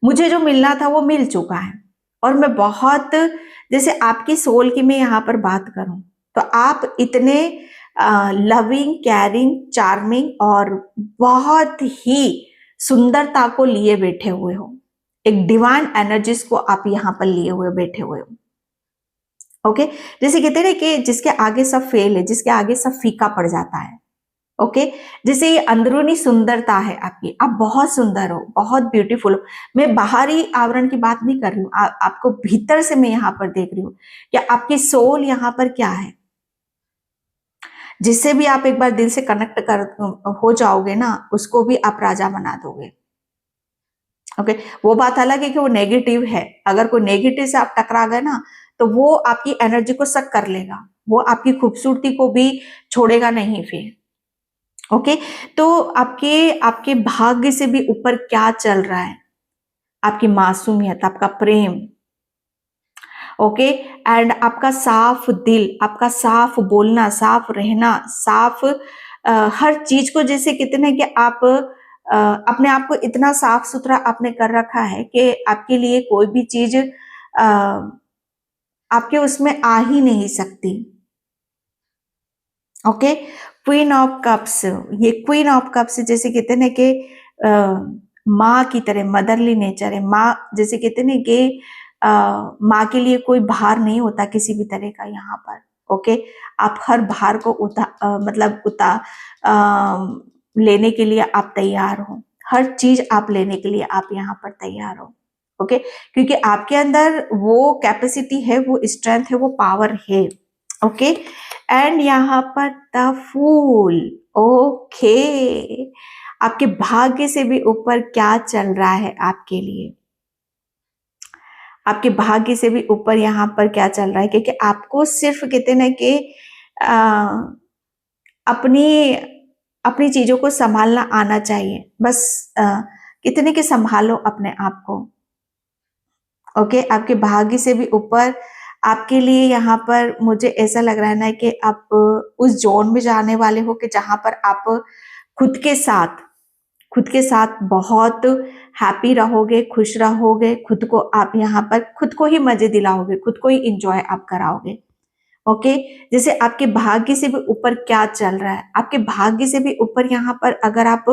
मुझे जो मिलना था वो मिल चुका है। और मैं बहुत, जैसे आपकी सोल की मैं यहाँ पर बात करूं, तो आप इतने लविंग, कैरिंग, चार्मिंग और बहुत ही सुंदरता को लिए बैठे हुए हो, एक डिवाइन एनर्जीज को आप यहाँ पर लिए हुए बैठे हुए हो, ओके। जैसे कहते हैं कि जिसके आगे सब फेल है, जिसके आगे सब फीका पड़ जाता है, ओके। जैसे ये अंदरूनी सुंदरता है आपकी, आप बहुत सुंदर हो, बहुत ब्यूटीफुल हो। मैं बाहरी आवरण की बात नहीं कर रही हूँ, आपको भीतर से मैं यहाँ पर देख रही हूँ कि आपकी सोल यहाँ पर क्या है, जिससे भी आप एक बार दिल से कनेक्ट कर हो जाओगे ना, उसको भी आप राजा बना दोगे, ओके। वो बात अलग है कि वो नेगेटिव है, अगर कोई नेगेटिव से आप टकरा गए ना, तो वो आपकी एनर्जी को सक कर लेगा, वो आपकी खूबसूरती को भी छोड़ेगा नहीं फिर, ओके। तो आपके आपके भाग्य से भी ऊपर क्या चल रहा है, आपकी मासूमियत, आपका प्रेम, ओके, एंड आपका साफ दिल, आपका साफ बोलना, साफ रहना, साफ हर चीज को, जैसे कितने कि आप अपने आप को इतना साफ सुथरा आपने कर रखा है कि आपके लिए कोई भी चीज आपके उसमें आ ही नहीं सकती, ओके। क्वीन ऑफ कप्स, ये क्वीन ऑफ कप्स जैसे कहते हैं कि माँ की तरह, मदरली नेचर है, माँ जैसे कहते हैं कि माँ के लिए कोई भार नहीं होता किसी भी तरह का यहाँ पर, ओके। आप हर भार को लेने के लिए आप तैयार हो, हर चीज आप लेने के लिए आप यहाँ पर तैयार हो, ओके। क्योंकि आपके अंदर वो कैपेसिटी है, वो स्ट्रेंथ है, वो पावर है, ओके। एंड यहाँ पर द फूल, ओके। आपके भाग्य से भी ऊपर क्या चल रहा है आपके लिए, आपके भाग्य से भी ऊपर यहाँ पर क्या चल रहा है, क्योंकि आपको सिर्फ कहते ना कि अपनी अपनी चीजों को संभालना आना चाहिए, बस कितने के संभालो अपने आप को, ओके। आपके भाग्य से भी ऊपर आपके लिए यहाँ पर मुझे ऐसा लग रहा है ना कि आप उस जोन में जाने वाले हो कि जहां पर आप खुद के साथ बहुत हैप्पी रहोगे, खुश रहोगे, खुद को आप यहाँ पर खुद को ही मजे दिलाओगे, खुद को ही इंजॉय आप कराओगे, ओके। जैसे आपके भाग्य से भी ऊपर क्या चल रहा है, आपके भाग्य से भी ऊपर यहाँ पर अगर आप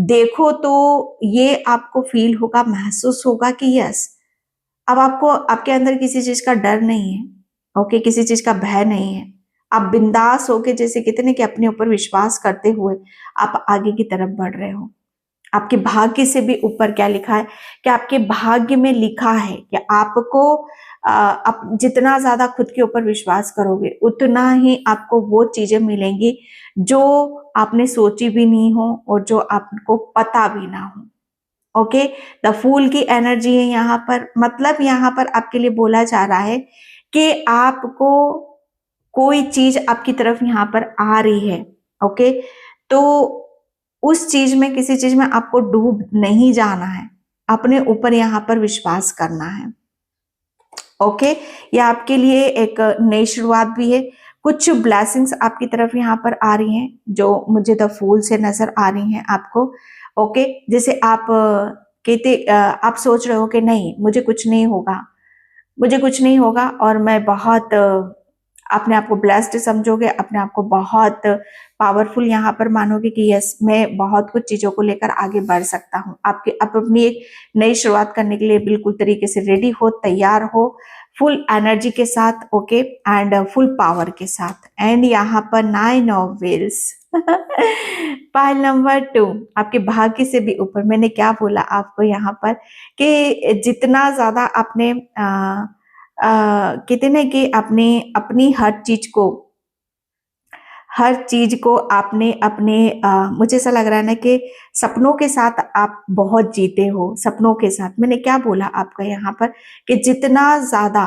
देखो तो ये आपको फील होगा, महसूस होगा कि यस, अब आपको आपके अंदर किसी चीज का डर नहीं है, ओके, किसी चीज का भय नहीं है, आप बिंदास होके, जैसे कितने कि अपने ऊपर विश्वास करते हुए आप आगे की तरफ बढ़ रहे हो। आपके भाग्य से भी ऊपर क्या लिखा है कि आपके भाग्य में लिखा है कि आपको आप जितना ज्यादा खुद के ऊपर विश्वास करोगे, उतना ही आपको वो चीजें मिलेंगी जो आपने सोची भी नहीं हो और जो आपको पता भी ना हो, ओके। द फूल की एनर्जी है यहाँ पर, मतलब यहाँ पर आपके लिए बोला जा रहा है कि आपको कोई चीज आपकी तरफ यहाँ पर आ रही है, ओके। तो उस चीज में, किसी चीज में आपको डूब नहीं जाना है, अपने ऊपर यहाँ पर विश्वास करना है, ओके। ये आपके लिए एक नई शुरुआत भी है, कुछ ब्लेसिंग्स आपकी तरफ यहाँ पर आ रही हैं जो मुझे द फूल से नजर आ रही हैं आपको, ओके। जैसे आप आप सोच रहे हो कि नहीं, मुझे कुछ नहीं होगा, मुझे कुछ नहीं होगा, और मैं बहुत अपने आप को ब्लेस्ड समझोगे, अपने आप को बहुत पावरफुल यहाँ पर मानोगे कि यस, मैं बहुत कुछ चीजों को लेकर आगे बढ़ सकता हूँ। आपके आप अपनी एक नई शुरुआत करने के लिए बिल्कुल तरीके से रेडी हो, तैयार हो, फुल एनर्जी के साथ, ओके, एंड फुल पावर के साथ। एंड यहाँ पर 9 ऑफ व्हील्स पाइल नंबर 2, आपके भाग्य से भी ऊपर। मैंने क्या बोला आपको यहाँ पर कि जितना ज्यादा आपने कहते ना कि अपने अपनी हर चीज को आपने अपने मुझे ऐसा लग रहा है ना कि सपनों के साथ आप बहुत जीते हो, सपनों के साथ। मैंने क्या बोला आपका यहाँ पर कि जितना ज्यादा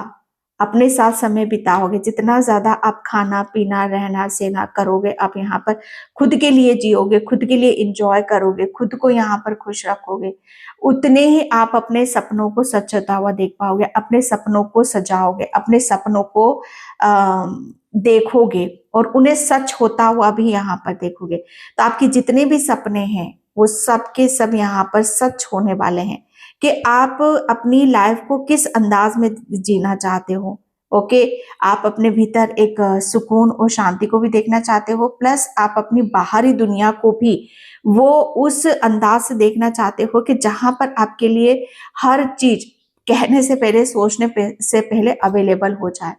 अपने साथ समय बिताओगे, जितना ज्यादा आप खाना पीना रहना सहना करोगे, आप यहाँ पर खुद के लिए जियोगे, खुद के लिए इंजॉय करोगे, खुद को यहाँ पर खुश रखोगे, उतने ही आप अपने सपनों को सच होता हुआ देख पाओगे, अपने सपनों को सजाओगे, अपने सपनों को देखोगे और उन्हें सच होता हुआ भी यहाँ पर देखोगे। तो आपके जितने भी सपने हैं वो सब के सब यहाँ पर सच होने वाले हैं कि आप अपनी लाइफ को किस अंदाज में जीना चाहते हो। ओके, आप अपने भीतर एक सुकून और शांति को भी देखना चाहते हो, प्लस आप अपनी बाहरी दुनिया को भी वो उस अंदाज से देखना चाहते हो कि जहां पर आपके लिए हर चीज कहने से पहले, से पहले अवेलेबल हो जाए।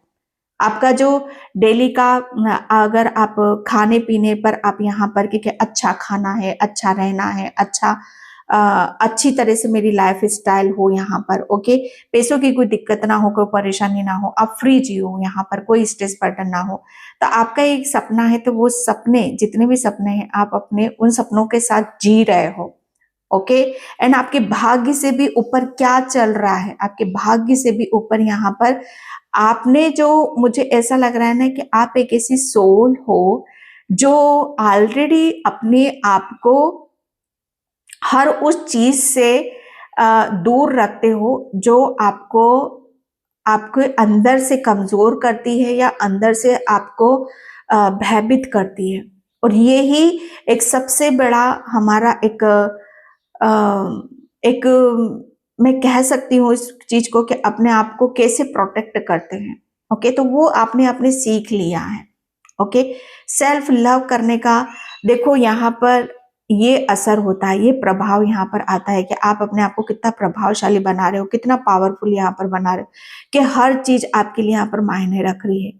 आपका जो डेली का अगर आप खाने पीने पर आप यहाँ पर कि अच्छा खाना है, अच्छा रहना है, अच्छी तरह से मेरी लाइफ स्टाइल हो यहाँ पर, ओके, पैसों की कोई दिक्कत ना हो, कोई परेशानी ना हो, आप फ्री जियो, यहाँ पर कोई स्ट्रेस बर्डन ना हो। तो आपका एक सपना है, तो वो सपने, जितने भी सपने हैं, आप अपने उन सपनों के साथ जी रहे हो, ओके। एंड आपके भाग्य से भी ऊपर क्या चल रहा है, आपके भाग्य से भी ऊपर यहाँ पर आपने जो, मुझे ऐसा लग रहा है ना कि आप एक ऐसी सोल हो जो ऑलरेडी अपने आप को हर उस चीज से दूर रखते हो जो आपको आपके अंदर से कमजोर करती है या अंदर से आपको भयभीत करती है। और ये ही एक सबसे बड़ा हमारा एक मैं कह सकती हूँ इस चीज को कि अपने आप को कैसे प्रोटेक्ट करते हैं, ओके। तो वो आपने अपने सीख लिया है, ओके। सेल्फ लव करने का देखो यहाँ पर ये असर होता है, ये प्रभाव यहाँ पर आता है कि आप अपने आप को कितना प्रभावशाली बना रहे हो, कितना पावरफुल यहाँ पर बना रहे हो कि हर चीज आपके लिए यहाँ पर मायने रख रही है।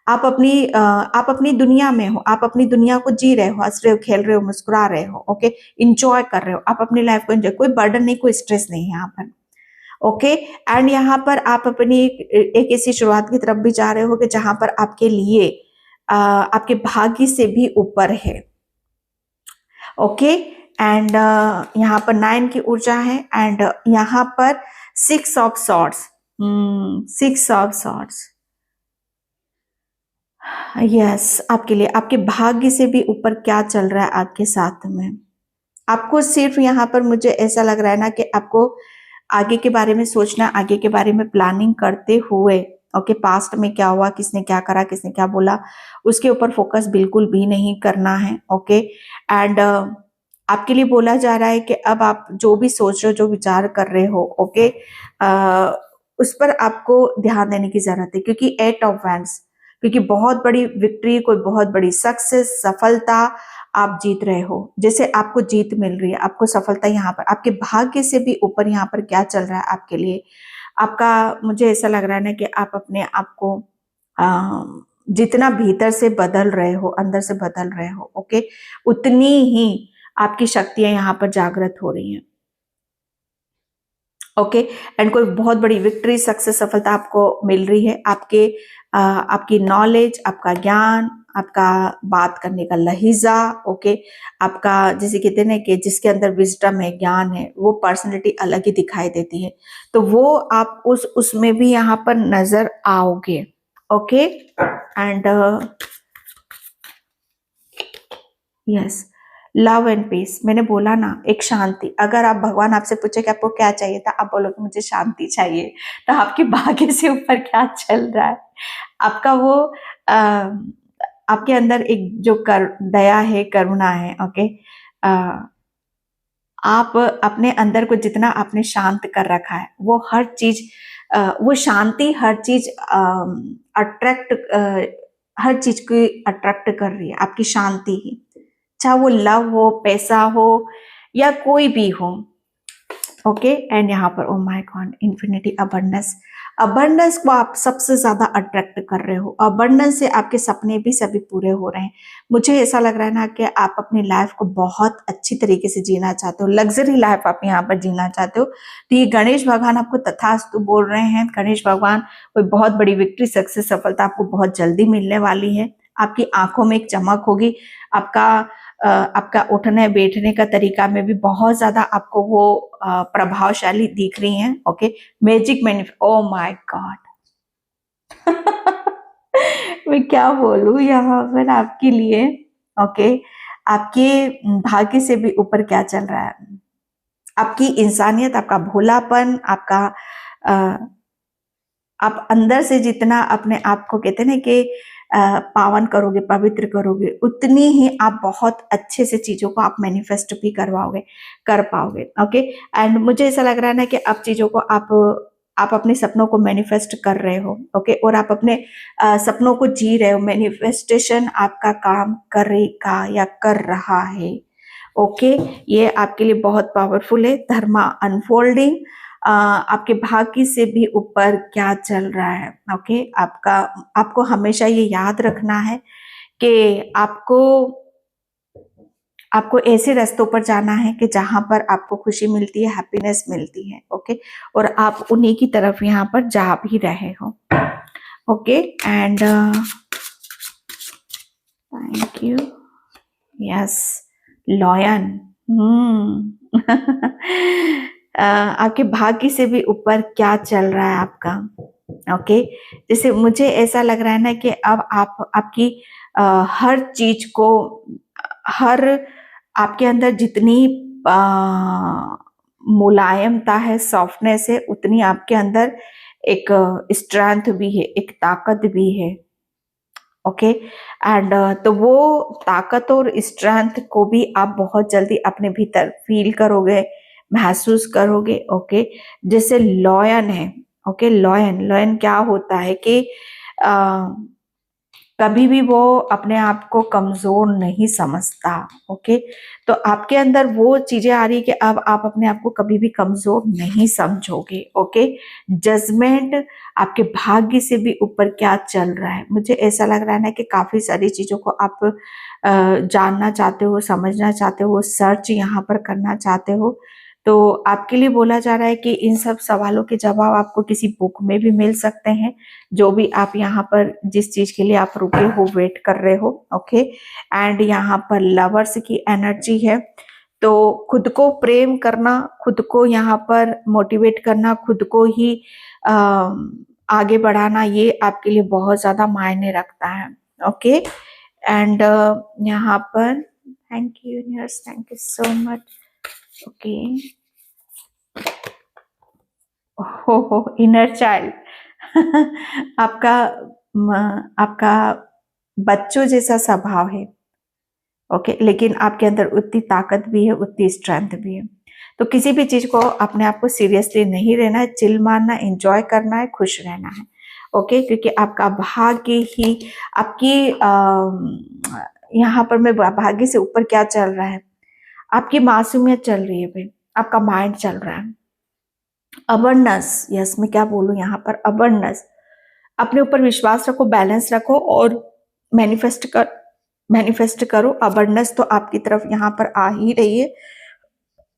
आप अपनी दुनिया में हो, आप अपनी दुनिया को जी रहे हो, हंस रहे हो, खेल रहे हो, मुस्कुरा रहे हो, ओके, इंजॉय कर रहे हो, आप अपनी लाइफ को एंजॉय, कोई बर्डन नहीं, कोई स्ट्रेस नहीं है यहाँ पर, ओके। एंड यहाँ पर आप अपनी एक ऐसी शुरुआत की तरफ भी जा रहे हो कि जहां पर आपके लिए आपके भाग्य से भी ऊपर है, ओके। एंड यहाँ पर 9 की ऊर्जा है एंड यहाँ पर 6 of swords, 6 of swords, yes, आपके लिए आपके भाग्य से भी ऊपर क्या चल रहा है आपके साथ में। आपको सिर्फ यहाँ पर मुझे ऐसा लग रहा है ना कि आपको आगे के बारे में सोचना, आगे के बारे में प्लानिंग करते हुए, ओके, पास्ट में क्या हुआ, किसने क्या करा, किसने क्या बोला, उसके ऊपर फोकस बिल्कुल भी नहीं करना है, ओके। एंड आपके लिए बोला जा रहा है कि अब आप जो भी सोच रहे हो, जो विचार कर रहे हो, ओके, उस पर आपको ध्यान देने की जरूरत है, क्योंकि 8 ऑफ वैंड्स, क्योंकि बहुत बड़ी विक्ट्री, कोई बहुत बड़ी सक्सेस, सफलता आप जीत रहे हो, जैसे आपको जीत मिल रही है, आपको सफलता यहाँ पर, आपके भाग्य से भी ऊपर यहाँ पर क्या चल रहा है आपके लिए। आपका, मुझे ऐसा लग रहा है ना कि आप अपने आप को जितना भीतर से बदल रहे हो, अंदर से बदल रहे हो, ओके, उतनी ही आपकी शक्तियां यहाँ पर जागृत हो रही हैं, ओके। एंड कोई बहुत बड़ी विक्ट्री, सक्सेस, सफलता आपको मिल रही है। आपकी नॉलेज, आपका ज्ञान, आपका बात करने का लहजा, ओके, आपका जैसे कहते हैं ना कि जिसके अंदर विजडम है, ज्ञान है, वो पर्सनैलिटी अलग ही दिखाई देती है, तो वो आप उसमें भी यहाँ पर नजर आओगे, okay. And yes, love and peace, मैंने बोला ना, एक शांति। अगर आप भगवान आपसे पूछे कि आपको क्या चाहिए था, आप बोलोगे मुझे शांति चाहिए, तो आपके भाग्य से ऊपर क्या चल रहा है, आपका वो आ, आपके अंदर एक जो दया है, करुणा है, ओके। आप अपने अंदर को जितना आपने शांत कर रखा है, वो हर चीज, वो शांति हर चीज अट्रैक्ट, हर चीज को अट्रैक्ट कर रही है, आपकी शांति ही, चाहे वो लव हो, पैसा हो, या कोई भी हो, ओके। एंड यहाँ पर oh my God, infinity, abundance, abundance को आप सबसे ज्यादा अट्रैक्ट कर रहे हो, अबंडेंस से आपके सपने भी सभी पूरे हो रहे हैं। मुझे ऐसा लग रहा है ना कि आप अपनी लाइफ को बहुत अच्छी तरीके से जीना चाहते हो, लग्जरी लाइफ आप यहाँ पर जीना चाहते हो। तो ये गणेश भगवान आपको तथास्तु बोल रहे हैं। गणेश भगवान कोई बहुत बड़ी विक्ट्री, सक्सेस, सफलता आपको बहुत जल्दी मिलने वाली है। आपकी आंखों में एक चमक होगी, आपका उठने बैठने का तरीका में भी बहुत ज्यादा आपको वो प्रभावशाली दिख रही हैं। Okay, magic manifest, oh my God. मैं क्या बोलूं यहाँ पर आपके लिए। ओके, आपके भाग्य से भी ऊपर क्या चल रहा है, आपकी इंसानियत, आपका भोलापन, आपका आप अंदर से जितना अपने आप को कहते हैं ना कि पावन करोगे, पवित्र करोगे, उतनी ही आप बहुत अच्छे से चीजों को आप मैनिफेस्ट भी कर पाओगे। ओके, एंड मुझे ऐसा लग रहा है ना कि आप चीजों को आप अपने सपनों को मैनिफेस्ट कर रहे हो। ओके, और आप अपने सपनों को जी रहे हो। मैनिफेस्टेशन आपका काम करेगा या कर रहा है। ओके, ये आपके लिए बहुत पावरफुल है। धर्मा अनफोल्डिंग, आपके भाग्य से भी ऊपर क्या चल रहा है। ओके, आपको हमेशा ये याद रखना है कि आपको ऐसे रास्तों पर जाना है कि जहां पर आपको खुशी मिलती है, हैप्पीनेस मिलती है। ओके, और आप उन्हीं की तरफ यहाँ पर जा भी रहे हो। Okay, and thank you. Yes, lion. आपके भाग्य से भी ऊपर क्या चल रहा है आपका। ओके, जैसे मुझे ऐसा लग रहा है ना कि अब आपकी हर चीज को, हर आपके अंदर जितनी मुलायमता है, सॉफ्टनेस है, उतनी आपके अंदर एक स्ट्रेंथ भी है, एक ताकत भी है। ओके, एंड तो वो ताकत और स्ट्रेंथ को भी आप बहुत जल्दी अपने भीतर फील करोगे, महसूस करोगे। ओके, जैसे लॉयन है। ओके, लॉयन क्या होता है कि कभी भी वो अपने आप को कमजोर नहीं समझता। ओके, तो आपके अंदर वो चीजें आ रही कि अब आप अपने आप को कभी भी कमजोर नहीं समझोगे। ओके, जजमेंट, आपके भाग्य से भी ऊपर क्या चल रहा है। मुझे ऐसा लग रहा है ना कि काफी सारी चीजों को आप जानना चाहते हो, समझना चाहते हो, सर्च यहाँ पर करना चाहते हो। तो आपके लिए बोला जा रहा है कि इन सब सवालों के जवाब आपको किसी बुक में भी मिल सकते हैं, जो भी आप यहाँ पर जिस चीज के लिए आप रुके हो, वेट कर रहे हो। ओके, एंड यहाँ पर लवर्स की एनर्जी है। तो खुद को प्रेम करना, खुद को यहाँ पर मोटिवेट करना, खुद को ही आगे बढ़ाना, ये आपके लिए बहुत ज्यादा मायने रखता है। ओके, एंड यहाँ पर thank you universe, thank you so much. Okay, हो इनर चाइल्ड। आपका बच्चों जैसा स्वभाव है। ओके, लेकिन आपके अंदर उतनी ताकत भी है, उतनी स्ट्रेंथ भी है। तो किसी भी चीज को अपने आप को सीरियसली नहीं रहना है, चिल मारना, एंजॉय करना है, खुश रहना है। ओके, क्योंकि आपका भाग्य ही आपकी यहाँ पर मैं भाग्य से ऊपर क्या चल रहा है, आपकी मासूमियत चल रही है भाई, आपका माइंड चल रहा है। अबंडेंस, यस, मैं क्या बोलूं यहाँ पर, अबंडेंस। अपने ऊपर विश्वास रखो, बैलेंस रखो और मैनिफेस्ट करो। अबंडेंस तो आपकी तरफ यहाँ पर आ ही रही है।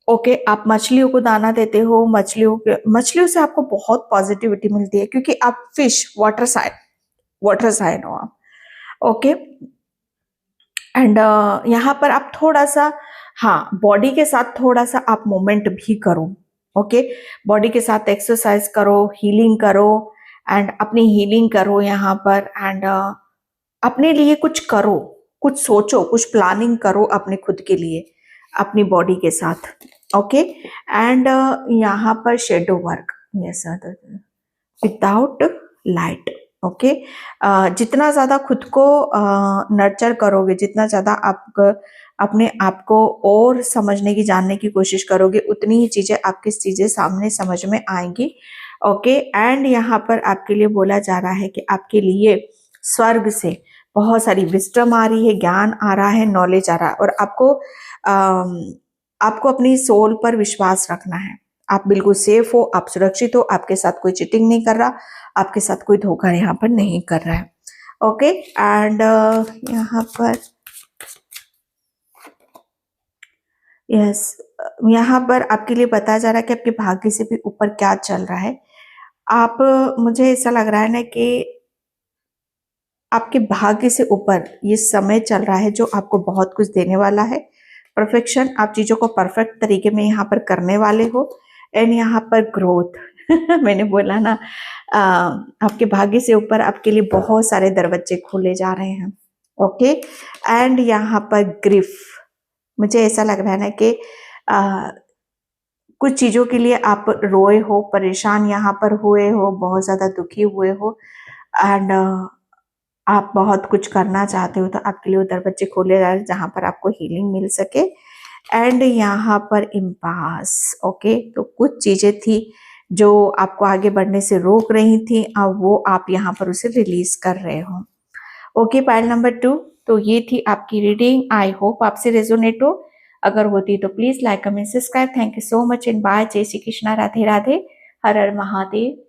ओके, आप मछलियों को दाना देते हो, मछलियों से आपको बहुत पॉजिटिविटी मिलती है, क्योंकि आप फिश, वाटर साइन हो आप। ओके, एंड यहाँ पर आप थोड़ा सा, हाँ, बॉडी के साथ थोड़ा सा आप मूवमेंट भी करो। ओके, बॉडी के साथ एक्सरसाइज करो, हीलिंग करो, एंड अपनी हीलिंग करो यहाँ पर। एंड अपने लिए कुछ करो, कुछ सोचो, कुछ प्लानिंग करो अपने खुद के लिए, अपनी बॉडी के साथ। ओके, एंड यहाँ पर shadow work, yes, without light. Okay, जितना ज्यादा खुद को नर्चर करोगे, जितना ज्यादा आप अपने आप को और समझने की, जानने की कोशिश करोगे, उतनी ही चीजें आपकी चीजें सामने समझ में आएंगी। ओके, एंड यहाँ पर आपके लिए बोला जा रहा है कि आपके लिए स्वर्ग से बहुत सारी विजडम आ रही है, ज्ञान आ रहा है, नॉलेज आ रहा है, और आपको अपनी सोल पर विश्वास रखना है, आप बिल्कुल सेफ हो, आप सुरक्षित हो, आपके साथ कोई चीटिंग नहीं कर रहा, आपके साथ कोई धोखा यहाँ पर नहीं कर रहा है। ओके एंड यहाँ पर यस यहाँ पर आपके लिए बताया जा रहा है कि आपके भाग्य से भी ऊपर क्या चल रहा है। आप मुझे ऐसा लग रहा है ना कि आपके भाग्य से ऊपर ये समय चल रहा है जो आपको बहुत कुछ देने वाला है। परफेक्शन, आप चीज़ों को परफेक्ट तरीके में यहाँ पर करने वाले हो एंड यहाँ पर ग्रोथ मैंने बोला ना आपके भाग्य से ऊपर आपके लिए बहुत सारे दरवाजे खोले जा रहे हैं। ओके एंड यहाँ पर ग्रिफ, मुझे ऐसा लग रहा है ना कि कुछ चीज़ों के लिए आप रोए हो, परेशान यहाँ पर हुए हो, बहुत ज़्यादा दुखी हुए हो एंड आप बहुत कुछ करना चाहते हो तो आपके लिए वो दरवाजे खोले जा रहे हैं जहाँ पर आपको हीलिंग मिल सके एंड यहाँ पर इम्पास। ओके तो कुछ चीज़ें थी जो आपको आगे बढ़ने से रोक रही थी, अब वो आप यहाँ पर उसे रिलीज कर रहे हो। ओके पाइल नंबर 2, तो ये थी आपकी रीडिंग। आई होप आपसे रेजोनेट हो। अगर होती तो please like comment subscribe. Thank you so much and bye. जय श्री कृष्णा, राधे राधे, हर हर महादेव।